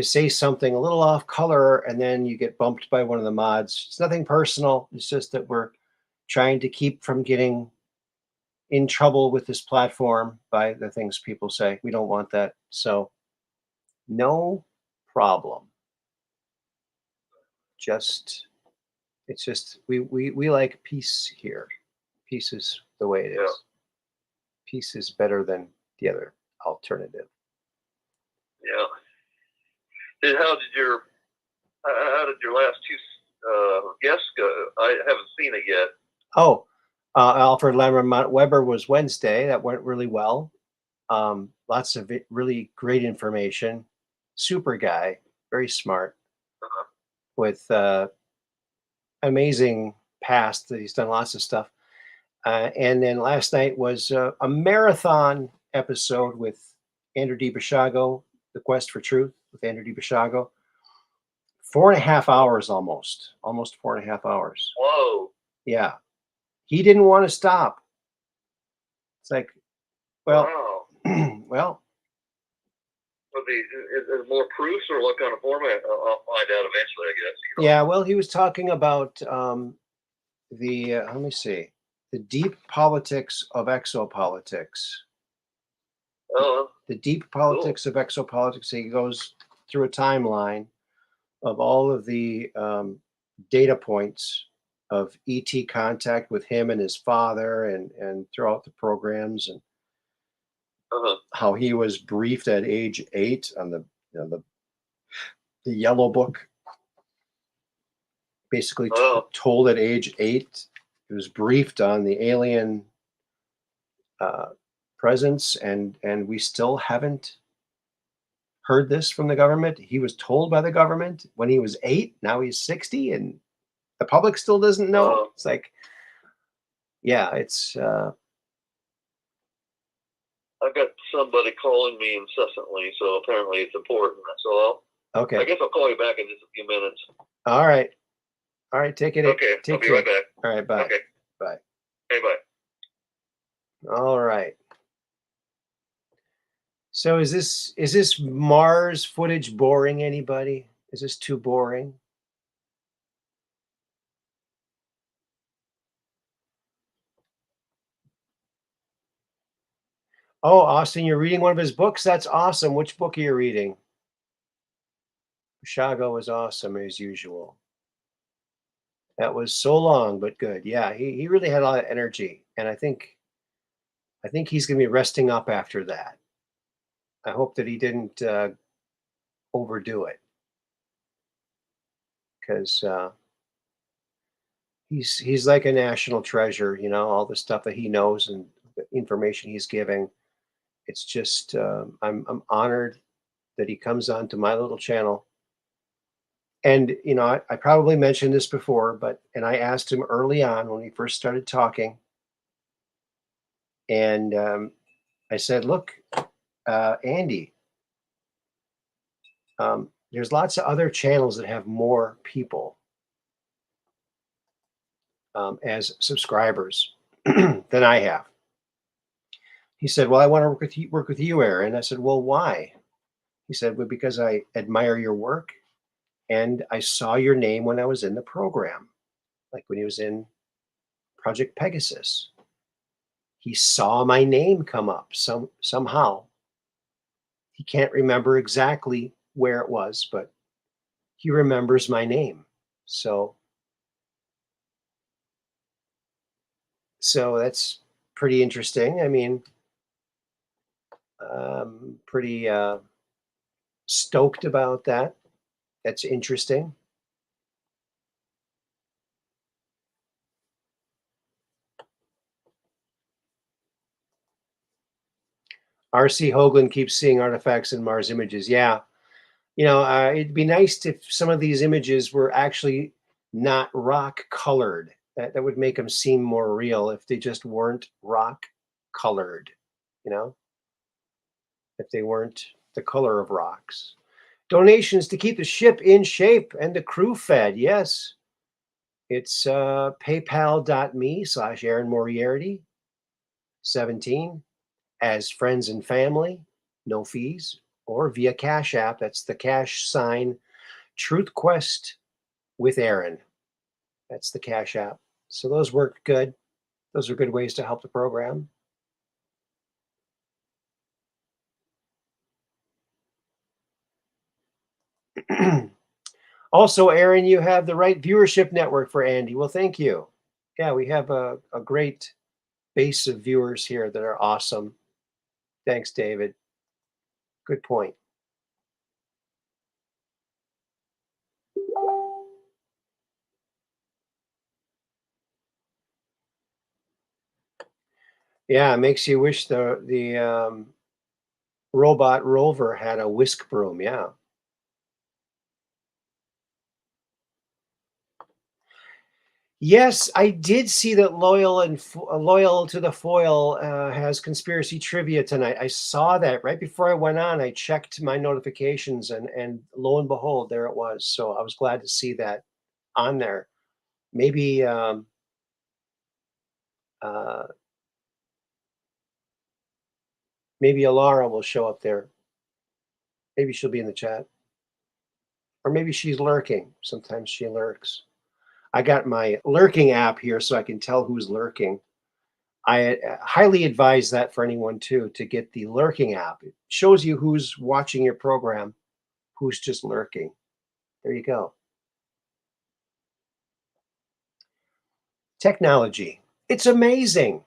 say something a little off color and then you get bumped by one of the mods, it's nothing personal. It's just that we're trying to keep from getting in trouble with this platform by the things people say. We don't want that. So no problem. It's just we like peace here. Peace is the way it is. Yeah. Peace is better than the other alternative. Yeah. How did your last two guests go? I haven't seen it yet. Oh, Alfred Lamont Weber was Wednesday. That went really well. Lots of really great information. Super guy, very smart, Uh-huh. with amazing past. That he's done lots of stuff. And then last night was a marathon episode with Andrew DiBasciago, The Quest for Truth with Andrew DiBasciago. 4.5 hours almost 4.5 hours. Whoa. Yeah. He didn't want to stop. It's like, well, Wow. well, Is there more proofs or what kind of format? I'll find out eventually, I guess. yeah, well, he was talking about let me see, the deep politics of exopolitics. Oh, The deep politics of exopolitics. He goes through a timeline of all of the data points of ET contact with him and his father, and throughout the programs, and uh-huh. how he was briefed at age 8 on the yellow book. Basically, told at age 8, he was briefed on the alien presence, and we still haven't heard this from the government. He was told by the government when he was 8. Now he's 60, and the public still doesn't know. It's like, yeah, it's. I've got somebody calling me incessantly, so apparently it's important. So Okay. I guess I'll call you back in just a few minutes. All right. Take it. Okay. I'll be right back. All right. Bye. Okay. Bye. Hey, bye. All right. So is this Mars footage boring? Anybody? Is this too boring? Oh, Austin, you're reading one of his books? That's awesome. Which book are you reading? Shago was awesome as usual. That was so long, but good. Yeah, he really had a lot of energy, and I think he's going to be resting up after that. I hope that he didn't overdo it, because he's like a national treasure. All the stuff that he knows and the information he's giving. It's just I'm honored that he comes onto my little channel. And I probably mentioned this before, and I asked him early on when we first started talking, and I said, "Look, Andy, there's lots of other channels that have more people as subscribers than I have." He said, "Well, I want to work with you, Aaron." I said, "Well, why?" He said, "Well, because I admire your work, and I saw your name when I was in the program, like when he was in Project Pegasus. He saw my name come up somehow. He can't remember exactly where it was, but he remembers my name. So that's pretty interesting. I mean, pretty stoked about that. That's interesting." R.C. Hoagland keeps seeing artifacts in Mars images. Yeah. It'd be nice if some of these images were actually not rock colored. That would make them seem more real if they just weren't rock colored, if they weren't the color of rocks. Donations to keep the ship in shape and the crew fed. Yes. It's paypal.me/Aaron Moriarity 17 as friends and family, no fees, or via Cash App. That's the cash sign truthquestwithaaron. That's the Cash App. So those work good. Those are good ways to help the program. Also, Aaron, you have the right viewership network for Andy. Well, thank you. Yeah, we have a great base of viewers here that are awesome. Thanks, David. Good point. Yeah, it makes you wish the robot rover had a whisk broom. Yeah. Yes, I did see that Loyal to the Foil has conspiracy trivia tonight. I saw that right before I went on. I checked my notifications, and lo and behold, there it was. So I was glad to see that on there. Maybe uh, maybe Alara will show up there. Maybe she'll be in the chat, or maybe she's lurking. Sometimes she lurks. I got my lurking app here so I can tell who's lurking. I highly advise that for anyone too, to get the lurking app. It shows you who's watching your program, who's just lurking. There you go. Technology. It's amazing.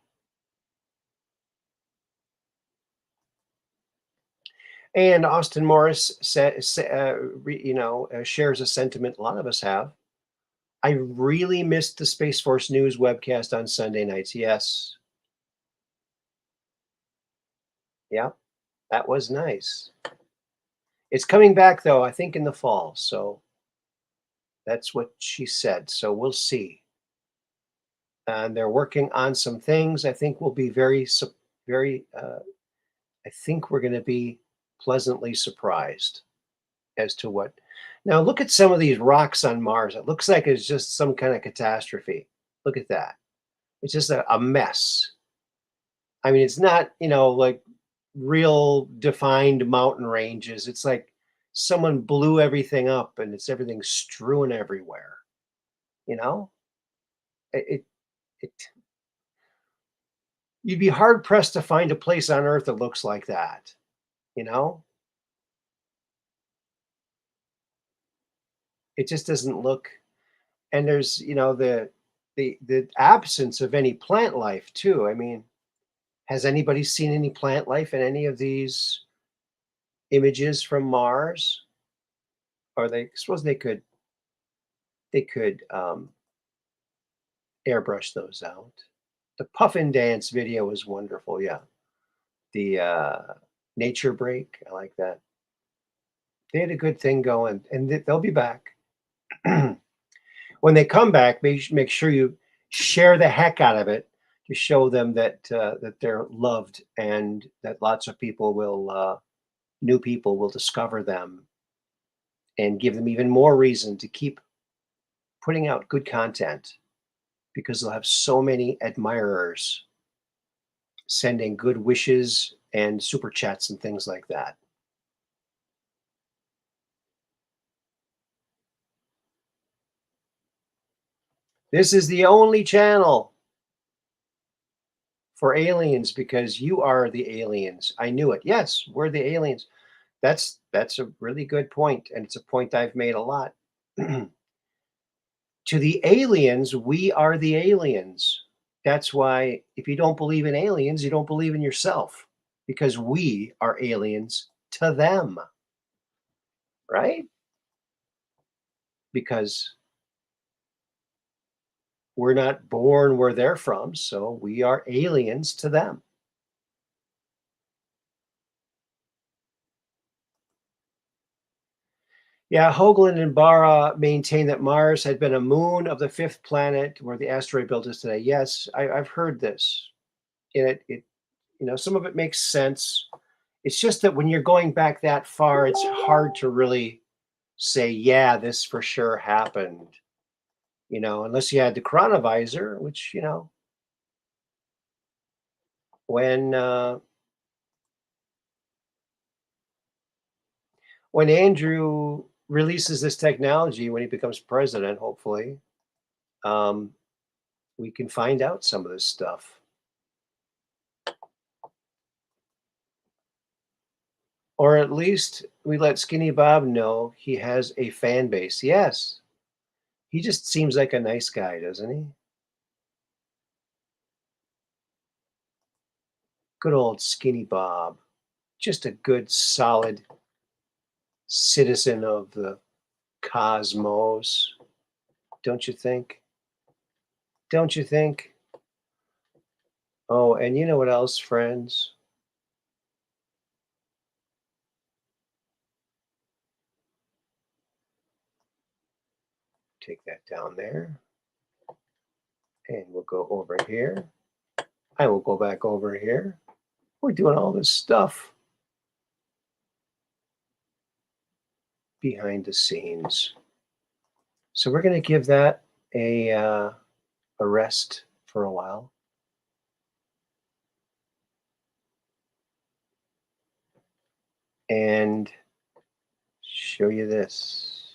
And Austin Morris shares a sentiment a lot of us have. I really missed the Space Force News webcast on Sunday nights. Yes. Yeah, that was nice. It's coming back though, I think in the fall. So that's what she said. So we'll see. And they're working on some things. I think will be very. I think we're going to be pleasantly surprised as to what. Now look at some of these rocks on Mars. It looks like it's just some kind of catastrophe. Look at that. It's just a mess. I mean, it's not like real defined mountain ranges. It's like someone blew everything up and it's everything strewn everywhere. You know, it, it you'd be hard pressed to find a place on Earth that looks like that. You know, it just doesn't look. And there's the absence of any plant life too. I mean, has anybody seen any plant life in any of these images from Mars? Or they suppose they could airbrush those out. The Puffin Dance video was wonderful. Yeah, the nature break. I like that. They had a good thing going, and they'll be back. When they come back, make sure you share the heck out of it to show them that they're loved and that lots of people new people will discover them and give them even more reason to keep putting out good content because they'll have so many admirers sending good wishes and super chats and things like that. This is the only channel for aliens because you are the aliens. I knew it. Yes, we're the aliens. That's a really good point, and it's a point I've made a lot. To the aliens, we are the aliens. That's why if you don't believe in aliens, you don't believe in yourself because we are aliens to them, right? Because we're not born where they're from, so we are aliens to them. Yeah, Hoagland and Barra maintain that Mars had been a moon of the fifth planet where the asteroid belt is today. Yes, I've heard this. And some of it makes sense. It's just that when you're going back that far, it's hard to really say, yeah, this for sure happened. Unless you had the chronovisor, which, when Andrew releases this technology, when he becomes president, hopefully, we can find out some of this stuff. Or at least we let Skinny Bob know he has a fan base. Yes. He just seems like a nice guy, doesn't he? Good old Skinny Bob. Just a good, solid citizen of the cosmos. Don't you think? Don't you think? Oh, and you know what else, friends? Take that down there. And we'll go over here. I will go back over here. We're doing all this stuff behind the scenes. So we're going to give that a rest for a while. And show you this.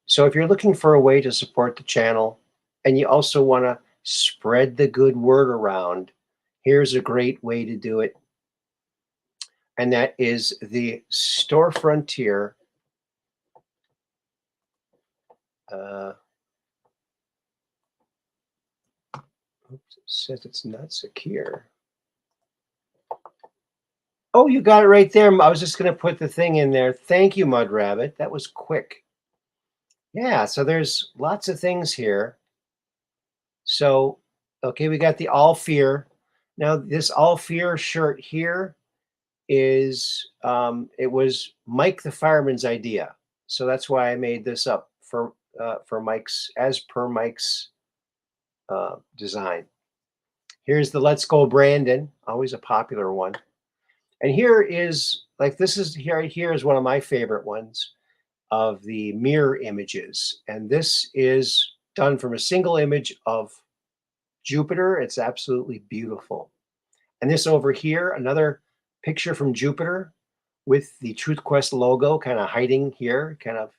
So if you're looking for a way to support the channel and you also want to spread the good word around, here's a great way to do it. And that is the Store Frontier oops, it says it's not secure. Oh, you got it right there. I was just going to put the thing in there. Thank you, Mud Rabbit. That was quick. Yeah, so there's lots of things here. So, okay, we got the All Fear. Now, this All Fear shirt here is, it was Mike the Fireman's idea. So that's why I made this up for Mike's, as per Mike's design. Here's the Let's Go Brandon, always a popular one. And here is, like, this is here is one of my favorite ones of the mirror images. And this is done from a single image of Jupiter. It's absolutely beautiful. And this over here, another picture from Jupiter with the Truth Quest logo kind of hiding here, kind of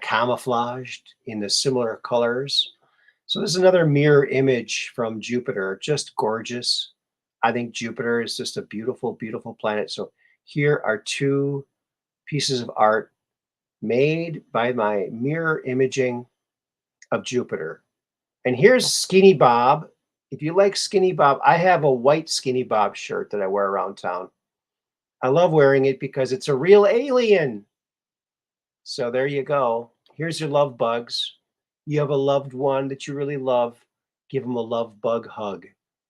camouflaged in the similar colors. So this is another mirror image from Jupiter, just gorgeous. I think Jupiter is just a beautiful, beautiful planet. So here are two pieces of art made by my mirror imaging of Jupiter. And here's Skinny Bob. If you like Skinny Bob, I have a white Skinny Bob shirt that I wear around town. I love wearing it because it's a real alien. So there you go. Here's your love bugs. You have a loved one that you really love. Give them a love bug hug.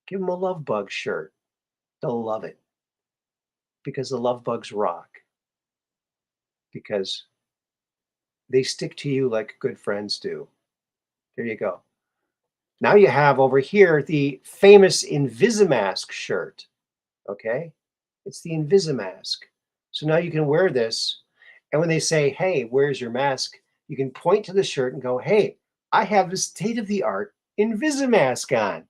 Give them a love bug shirt. They'll love it because the love bugs rock. Because they stick to you like good friends do. There you go. Now you have over here the famous Invisimask shirt. Okay? It's the Invisimask. So now you can wear this. And when they say, hey, where's your mask? You can point to the shirt and go, hey, I have the state-of-the-art Invisimask on.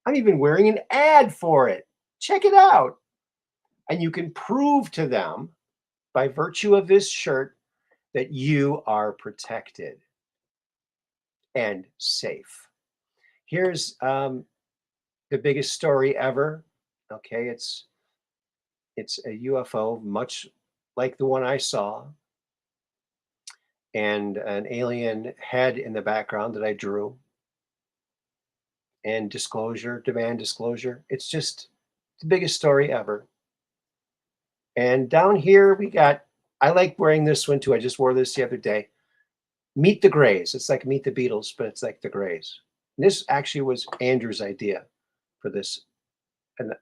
I'm even wearing an ad for it. Check it out. And you can prove to them, by virtue of this shirt, that you are protected and safe. Here's the biggest story ever. Okay, it's a UFO, much like the one I saw, and an alien head in the background that I drew. And demand disclosure. It's just the biggest story ever. And down here we got, I like wearing this one too. I just wore this the other day. Meet the Greys. It's like Meet the Beatles, but it's like the Greys. And this actually was Andrew's idea for this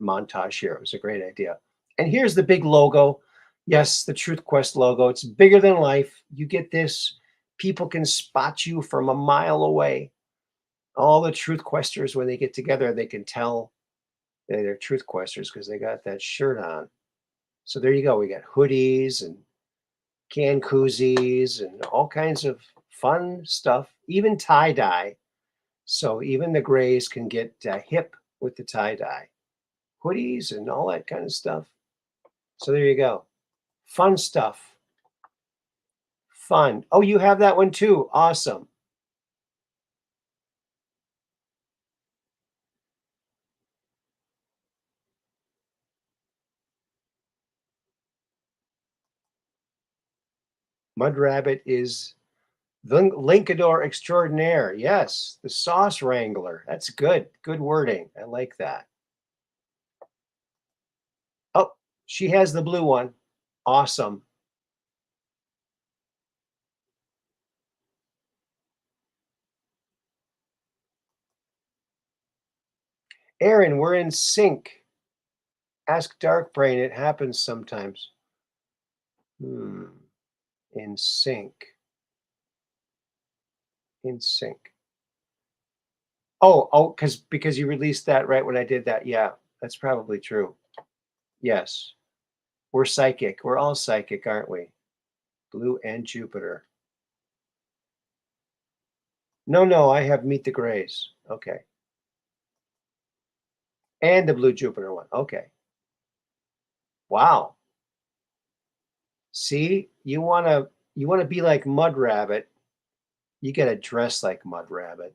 montage here. It was a great idea. And here's the big logo. Yes, the Truth Quest logo. It's bigger than life. You get this, people can spot you from a mile away. All the Truth Questers, when they get together, they can tell they're Truth Questers because they got that shirt on. So there you go. We got hoodies and can koozies and all kinds of fun stuff, even tie-dye. So even the Greys can get hip with the tie-dye. Hoodies and all that kind of stuff. So there you go. Fun stuff. Fun. Oh, you have that one too. Awesome. Mud Rabbit is the Linkador extraordinaire. Yes, the sauce wrangler. That's good. Good wording. I like that. Oh, she has the blue one. Awesome. Aaron, we're in sync. Ask Dark Brain. It happens sometimes. In sync. In sync. Oh, because you released that right when I did that. Yeah, that's probably true. Yes. We're psychic. We're all psychic, aren't we? Blue and Jupiter. No, I have Meet the Greys. Okay. And the Blue Jupiter one. Okay. Wow. See, you wanna be like Mud Rabbit. You gotta dress like Mud Rabbit.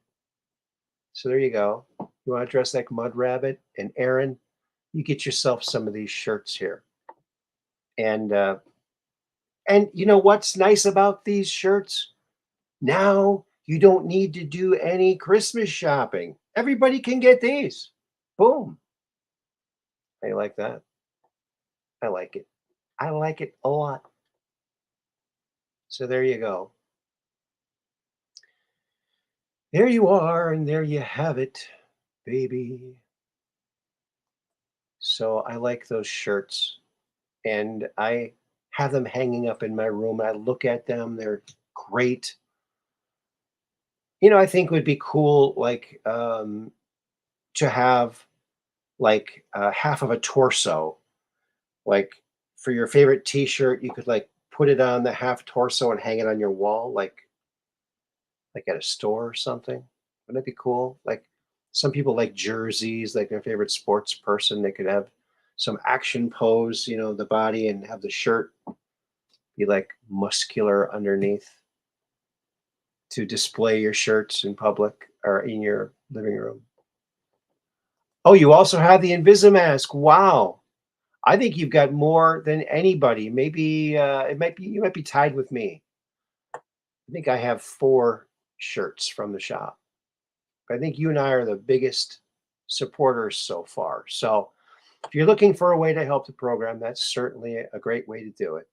So there you go. You want to dress like Mud Rabbit? And Aaron, you get yourself some of these shirts here. And you know what's nice about these shirts? Now you don't need to do any Christmas shopping. Everybody can get these. Boom. I like that. I like it. I like it a lot. So there you go. There you are, and there you have it, baby. So I like those shirts, and I have them hanging up in my room. I look at them; they're great. You know, I think would be cool, like to have like half of a torso, like for your favorite T-shirt. You could like put it on the half torso and hang it on your wall, like at a store or something. Wouldn't that be cool? Like some people like jerseys, like their favorite sports person. They could have some action pose, you know, the body and have the shirt be like muscular underneath to display your shirts in public or in your living room. Oh, you also have the Invisimask. Wow. I think you've got more than anybody. Maybe you might be tied with me. I think I have 4 shirts from the shop. I think you and I are the biggest supporters so far. So if you're looking for a way to help the program, that's certainly a great way to do it.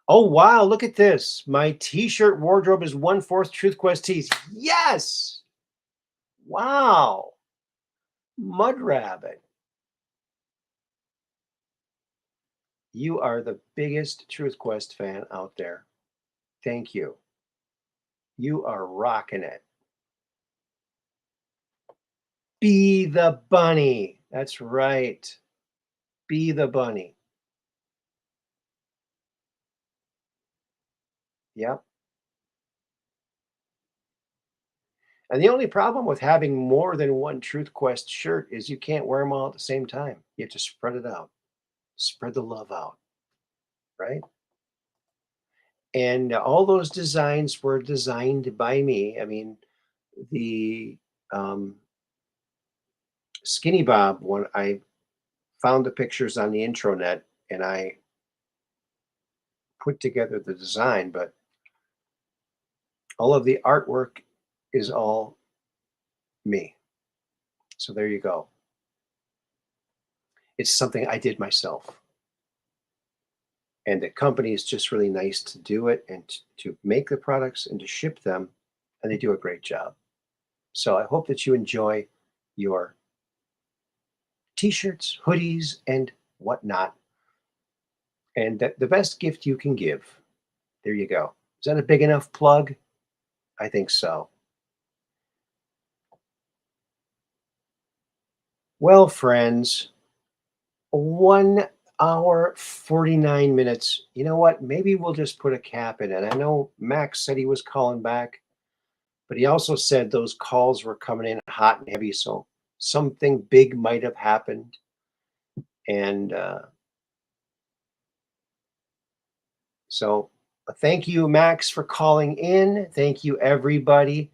Oh, wow. Look at this. My T-shirt wardrobe is 1/4 Truth Quest tees. Yes. Wow. Mud Rabbit. You are the biggest Truth Quest fan out there. Thank you. You are rocking it. Be the bunny. That's right. Be the bunny. Yep. And the only problem with having more than one Truth Quest shirt is you can't wear them all at the same time. You have to spread it out, spread the love out, right? And all those designs were designed by me. I mean, the um, Skinny Bob one, I found the pictures on the intranet and I put together the design, but all of the artwork is all me. So there you go. It's something I did myself. And the company is just really nice to do it and to make the products and to ship them. And they do a great job. So I hope that you enjoy your T-shirts, hoodies, and whatnot. And the best gift you can give. There you go. Is that a big enough plug? I think so. Well, friends, 1 hour, 49 minutes. You know what? Maybe we'll just put a cap in it. I know Max said he was calling back, but he also said those calls were coming in hot and heavy. So something big might have happened. And so thank you, Max, for calling in. Thank you, everybody.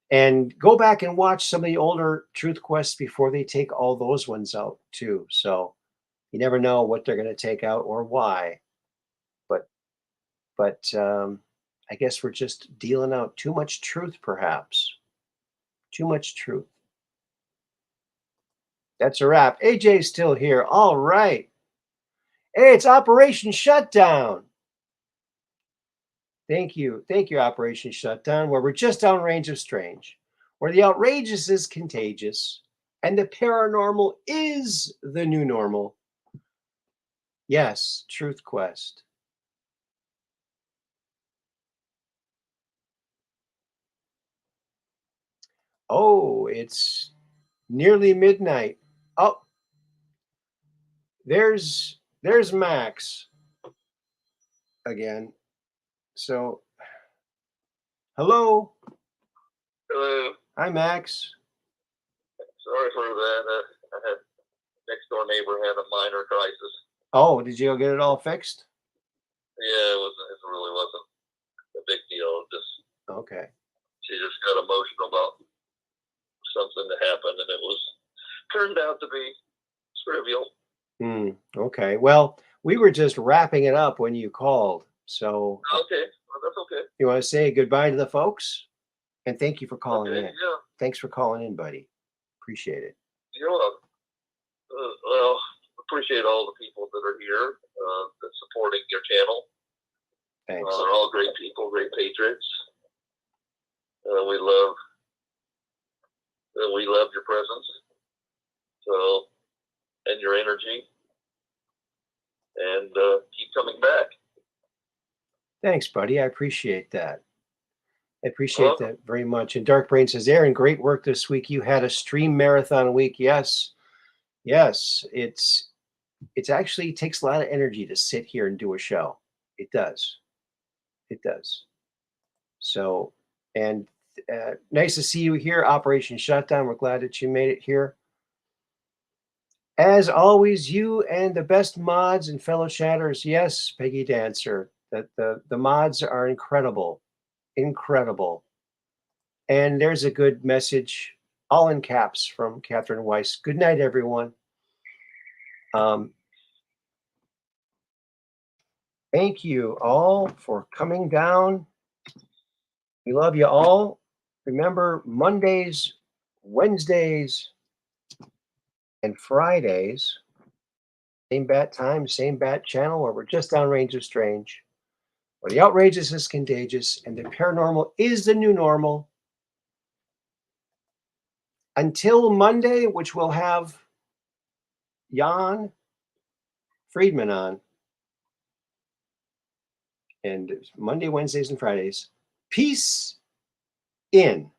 And go back and watch some of the older Truth Quests before they take all those ones out, too. So you never know what they're going to take out or why. But I guess we're just dealing out too much truth, perhaps. Too much truth. That's a wrap. AJ's still here. All right. Hey, it's Operation Shutdown. Thank you, Operation Shutdown, where we're just downrange of strange, where the outrageous is contagious, and the paranormal is the new normal. Yes, Truth Quest. Oh, it's nearly midnight. Oh, there's Max again. So, hello. Hello. Hi, Max. Sorry for that. I had next door neighbor had a minor crisis. Oh, did you go get it all fixed? Yeah, it really wasn't a big deal. Just Okay. she just got emotional about something that happened, and it turned out to be trivial. Okay. Well, we were just wrapping it up when you called. So, Okay, well, that's okay. you want to say goodbye to the folks? And thank you for calling Okay, in. yeah, Thanks for calling in, buddy. Appreciate it. you're welcome. Well, appreciate all the people that are here, that's supporting your channel. Thanks. They're all great people, great patriots. We love your presence. So, and your energy, and keep coming back. Thanks, buddy. I appreciate that. I appreciate Welcome. that very much. And Dark Brain says, Aaron, great work this week. You had a stream marathon week. Yes. It's actually, it takes a lot of energy to sit here and do a show. It does. So, and nice to see you here, Operation Shutdown. We're glad that you made it here. As always, you and the best mods and fellow chatters. Yes, Peggy Dancer. That the mods are incredible. And there's a good message, all in caps, from Catherine Weiss. Good night, everyone. Thank you all for coming down. We love you all. Remember, Mondays, Wednesdays, and Fridays, same bat time, same bat channel, where we're just downrange of strange, where the outrageous is contagious and the paranormal is the new normal. Until Monday, which we'll have Jan Friedman on, and Monday, Wednesdays, and Fridays. Peace in.